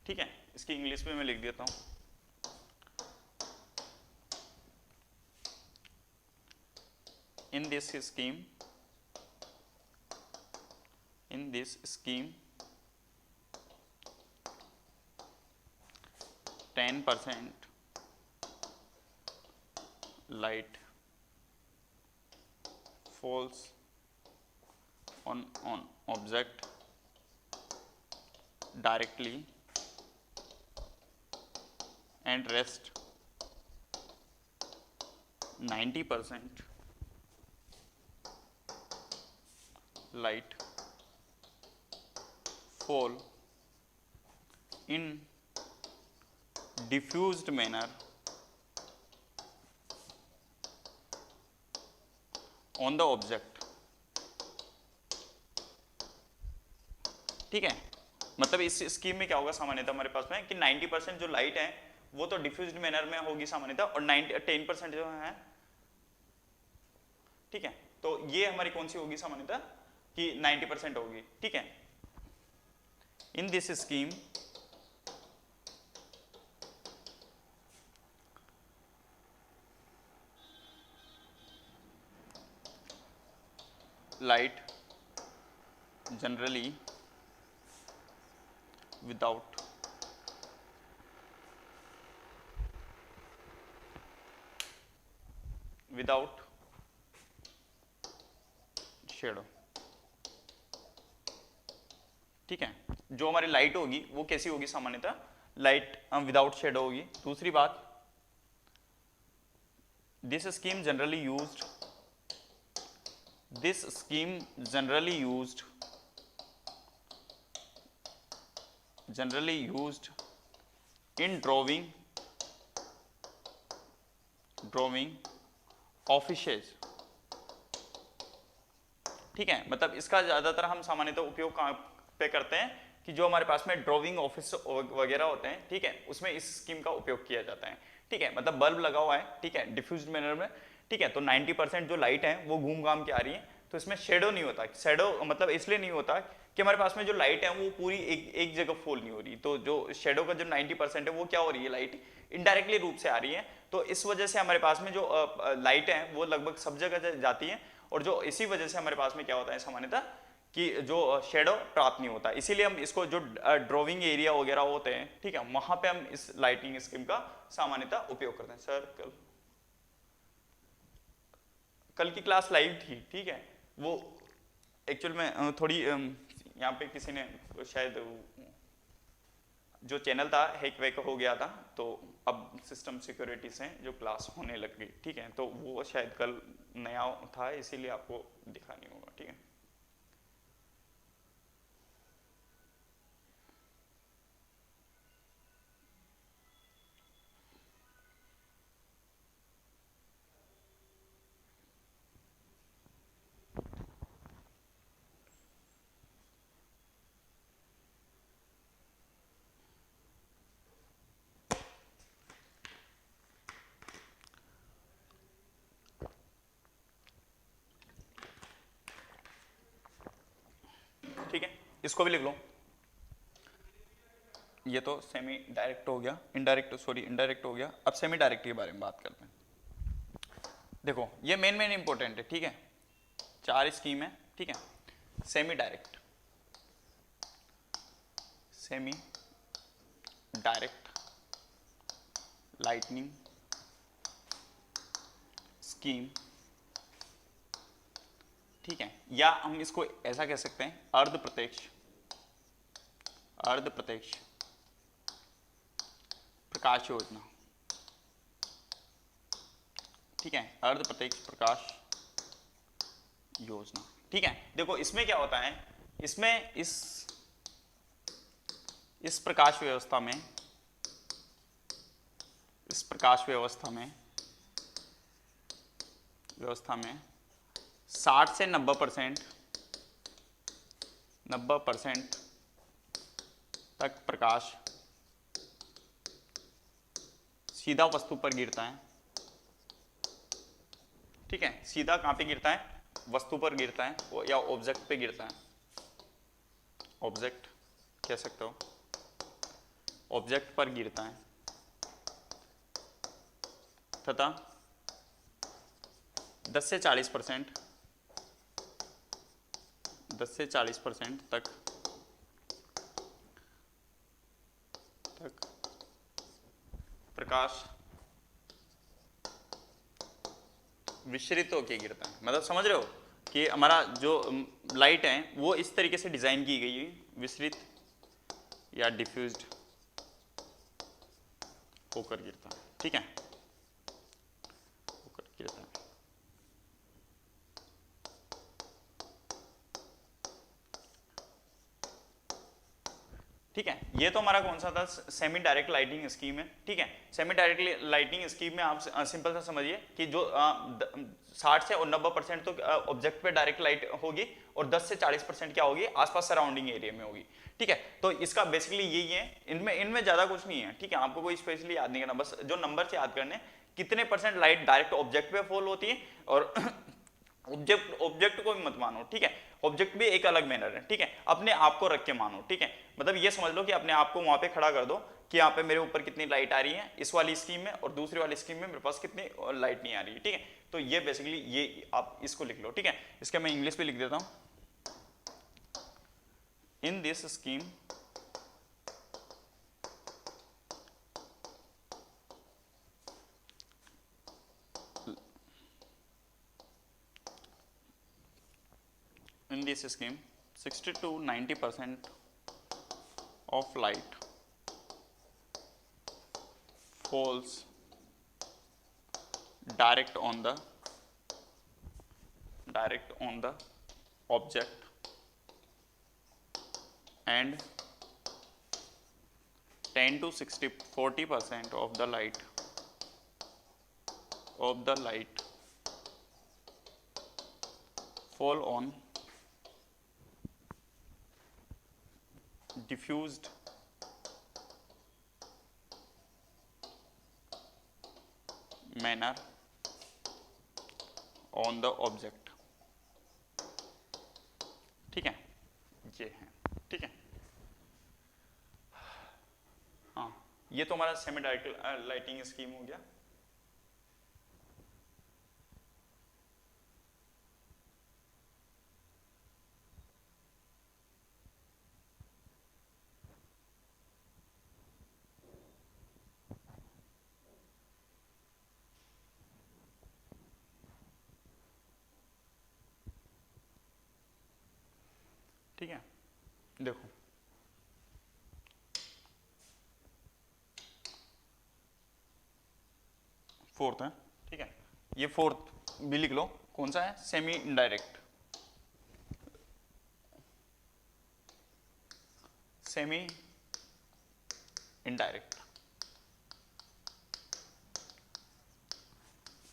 ठीक है, इसकी इंग्लिश में मैं लिख देता हूँ। In this scheme 10% light falls on object directly and rest 90% light fall in diffused manner on the object। ठीक है, मतलब इस स्कीम में क्या होगा सामान्यतः हमारे पास में कि 90% जो लाइट है वो तो डिफ्यूज्ड मैनर में होगी सामान्यतः, और 10% जो है, ठीक है, तो ये हमारी कौन सी होगी सामान्यतः कि 90% होगी। ठीक है, in this scheme light generally without shadow. ठीक है, जो हमारी लाइट होगी वो कैसी होगी सामान्यतः, लाइट विदाउट शेडो होगी। दूसरी बात, this scheme generally used in drawing offices. ठीक है, मतलब इसका ज्यादातर हम सामान्यतः उपयोग कहाँ पे करते हैं कि जो हमारे पास में ड्राइंग ऑफिस वगैरह होते हैं, ठीक है, उसमें इस स्कीम का उपयोग किया जाता है। ठीक है, मतलब बल्ब लगा हुआ है, ठीक है, डिफ्यूज्ड मैनर में, ठीक है, तो 90% जो लाइट है वो घूम घाम के आ रही है, तो इसमें शेडो नहीं होता। शेडो मतलब इसलिए नहीं होता कि हमारे पास में जो लाइट है वो पूरी एक जगह फॉल नहीं हो रही, तो जो शेडो का जो 90% है वो क्या हो रही है, लाइट इनडायरेक्टली रूप से आ रही है, तो इस वजह से हमारे पास में जो लाइट है वो लगभग सब जगह जाती है, और जो इसी वजह से हमारे पास में क्या होता है सामान्यतः कि जो शेडो प्राप्त नहीं होता। इसीलिए हम इसको जो ड्राइंग एरिया वगैरह होते हैं, ठीक है, वहां पे हम इस लाइटिंग स्कीम का सामान्यतः उपयोग करते हैं। सर कल की क्लास लाइव थी, ठीक है, वो एक्चुअल में थोड़ी यहाँ पे किसी ने शायद जो चैनल था हैक वैक हो गया था, तो अब सिस्टम सिक्योरिटी से जो क्लास होने लग गई। ठीक है, तो वो शायद कल नया था इसीलिए आपको दिखा नहीं होगा। ठीक है, ठीक है, इसको भी लिख लो। ये तो सेमी डायरेक्ट हो गया, इनडायरेक्ट हो गया। अब सेमी डायरेक्ट के बारे में बात करते हैं। देखो ये मेन इंपॉर्टेंट है। ठीक है, 4 स्कीम है। ठीक है, सेमी डायरेक्ट लाइटनिंग स्कीम। ठीक है, या हम इसको ऐसा कह सकते हैं अर्ध प्रत्यक्ष प्रकाश योजना। ठीक है, अर्ध प्रत्यक्ष प्रकाश योजना। ठीक है, देखो इसमें क्या होता है, इसमें इस प्रकाश व्यवस्था में, इस प्रकाश व्यवस्था में 60 से 90% तक प्रकाश सीधा वस्तु पर गिरता है। ठीक है, सीधा कहां पे गिरता है, वस्तु पर गिरता है या ऑब्जेक्ट पे गिरता है, ऑब्जेक्ट कह सकते हो, ऑब्जेक्ट पर गिरता है तथा 10 से 40% तक प्रकाश विचलित होके गिरता है। मतलब समझ रहे हो कि हमारा जो लाइट है वो इस तरीके से डिजाइन की गई है, विचलित या डिफ्यूज्ड होकर गिरता है। ठीक है, होकर गिरता है। ठीक है, ये तो हमारा कौन सा था, सेमी डायरेक्ट लाइटिंग स्कीम है। ठीक है, सेमी डायरेक्ट लाइटिंग स्कीम में आप सिंपल सा समझिए कि जो 60 से 90% तो ऑब्जेक्ट पे डायरेक्ट लाइट होगी और 10 से 40% क्या होगी, आसपास सराउंडिंग एरिया में होगी। ठीक है, तो इसका बेसिकली यही है, इनमें ज्यादा कुछ नहीं है। ठीक है, आपको कोई स्पेशली याद नहीं करना, बस जो नंबर से याद करने, कितने % लाइट डायरेक्ट ऑब्जेक्ट पे फॉल होती है और ऑब्जेक्ट को भी मत मानो। ठीक है, ऑब्जेक्ट भी एक अलग मैनर है। ठीक है, अपने आप को रख के मानो। ठीक है, मतलब ये समझ लो कि अपने आप को वहां पे खड़ा कर दो कि यहाँ पे मेरे ऊपर कितनी लाइट आ रही है इस वाली स्कीम में, और दूसरी वाली स्कीम में मेरे पास कितनी लाइट नहीं आ रही है। ठीक है, तो ये बेसिकली ये आप इसको लिख लो। ठीक है, इसका मैं इंग्लिश में लिख देता हूं, in this scheme in this scheme 60 to 90% of light falls direct on the object and 10 to 40% of the light fall on diffused manner on the object। ठीक है, ये है। ठीक है, हाँ, ये तो हमारा सेमी डायरेक्ट लाइटिंग स्कीम हो गया। ठीक है, देखो फोर्थ है। ठीक है, ये फोर्थ भी लिख लो, कौन सा है, semi indirect. Semi indirect,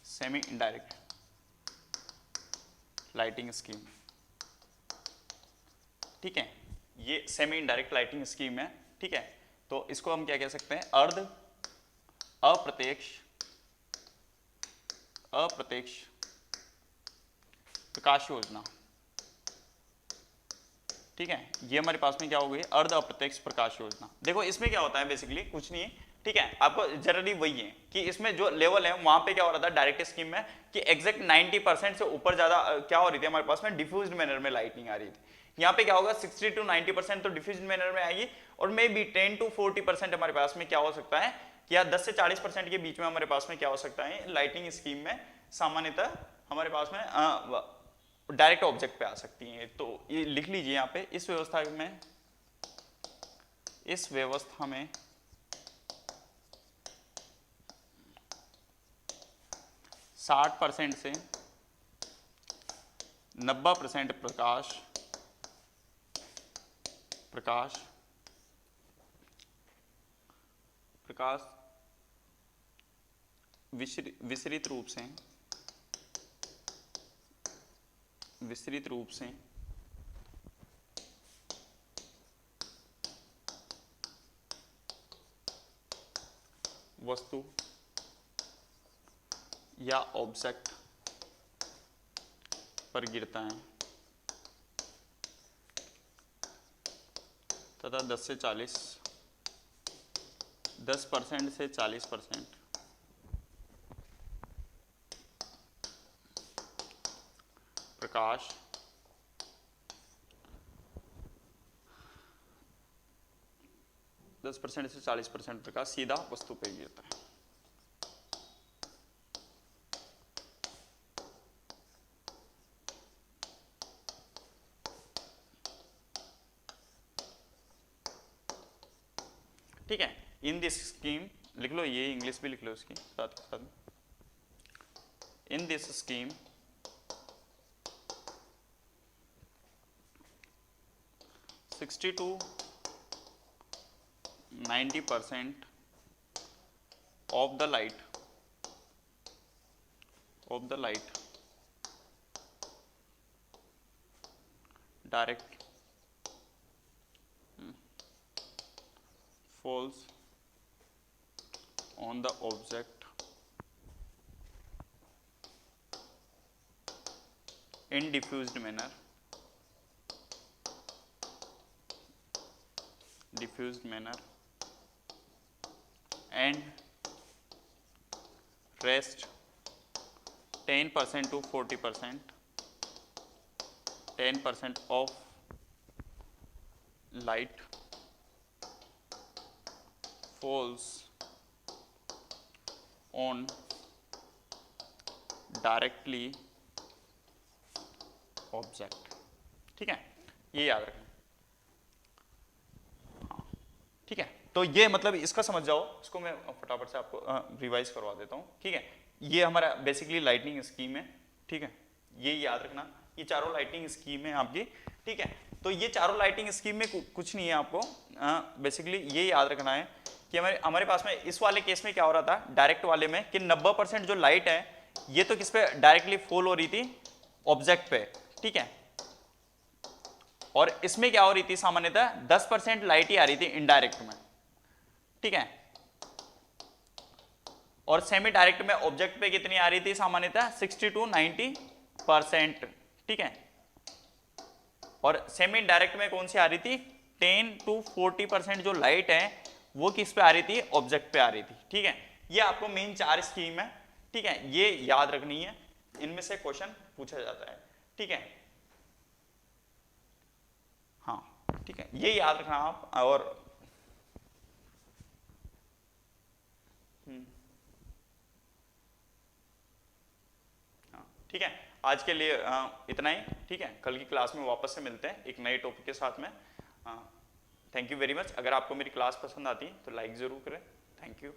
semi indirect lighting scheme. ठीक है, ये सेमी इनडायरेक्ट लाइटिंग स्कीम है। ठीक है, तो इसको हम क्या कह सकते हैं, अर्ध अप्रत्यक्ष प्रकाश योजना। ठीक है, ये हमारे पास में क्या हो गई, अर्ध अप्रत्यक्ष प्रकाश योजना। देखो इसमें क्या होता है, बेसिकली कुछ नहीं है। ठीक है, आपको जनरली वही है कि इसमें जो लेवल है वहां पे क्या हो रहा था डायरेक्ट स्कीम में कि एग्जैक्ट 90% से ऊपर ज्यादा क्या हो रही थी हमारे पास में, डिफ्यूज्ड मैनर में लाइटिंग आ रही थी। यहाँ पे क्या होगा, 60 to 90% तो डिफ्यूज्ड मैनर में आएगी, और मे बी 10 to 40% हमारे पास में क्या हो सकता है, या 10 से 40% के बीच में हमारे पास में क्या हो सकता है, लाइटिंग स्कीम में सामान्यतः हमारे पास में डायरेक्ट ऑब्जेक्ट पे आ सकती हैं। तो ये लिख लीजिए यहाँ पे, इस व्यवस्था में 60% से 90% प्रकाश विसरित रूप से वस्तु या ऑब्जेक्ट पर गिरता है तथा 10% से 40% प्रकाश 10% से 40% प्रकाश सीधा वस्तु पर गिरता है। ठीक है, इन दिस स्कीम लिख लो, ये इंग्लिश भी लिख लो इसकी साथ साथ। In this scheme 60 to 90% of the light direct falls on the object in diffused manner and rest 10% to 40% of light falls on directly object। ठीक है, ये याद रखना। ठीक है, तो ये मतलब इसका समझ जाओ, इसको मैं फटाफट से आपको रिवाइज करवा देता हूँ। ठीक है, ये हमारा बेसिकली लाइटनिंग स्कीम है। ठीक है, ये याद रखना, ये चारों लाइटनिंग स्कीम है आपकी। ठीक है, तो ये चारों लाइटिंग स्कीम में कुछ नहीं है, आपको बेसिकली ये याद रखना है कि हमारे पास में इस वाले केस में क्या हो रहा था, डायरेक्ट वाले में, कि 90% जो लाइट है ये तो किस पे डायरेक्टली फॉल हो रही थी, ऑब्जेक्ट पे। ठीक है, और इसमें क्या हो रही थी, सामान्यतः 10% लाइट ही आ रही थी इनडायरेक्ट में। ठीक है, और सेमी डायरेक्ट में ऑब्जेक्ट पे कितनी आ रही थी, सामान्यतः 60 to 90%। ठीक है, और सेमी डायरेक्ट में कौन सी आ रही थी, 10 to 40% जो लाइट है वो किस पे आ रही थी, ऑब्जेक्ट पे आ रही थी। ठीक है, ये आपको मेन 4 स्कीम है। ठीक है, ये याद रखनी है, इनमें से क्वेश्चन पूछा जाता है। ठीक है, हाँ ठीक है, ये याद रखना आप। और हाँ ठीक है, आज के लिए इतना ही। ठीक है, कल की क्लास में वापस से मिलते हैं एक नए टॉपिक के साथ में। Thank you very much. अगर आपको मेरी क्लास पसंद आती है तो लाइक ज़रूर करें। Thank you.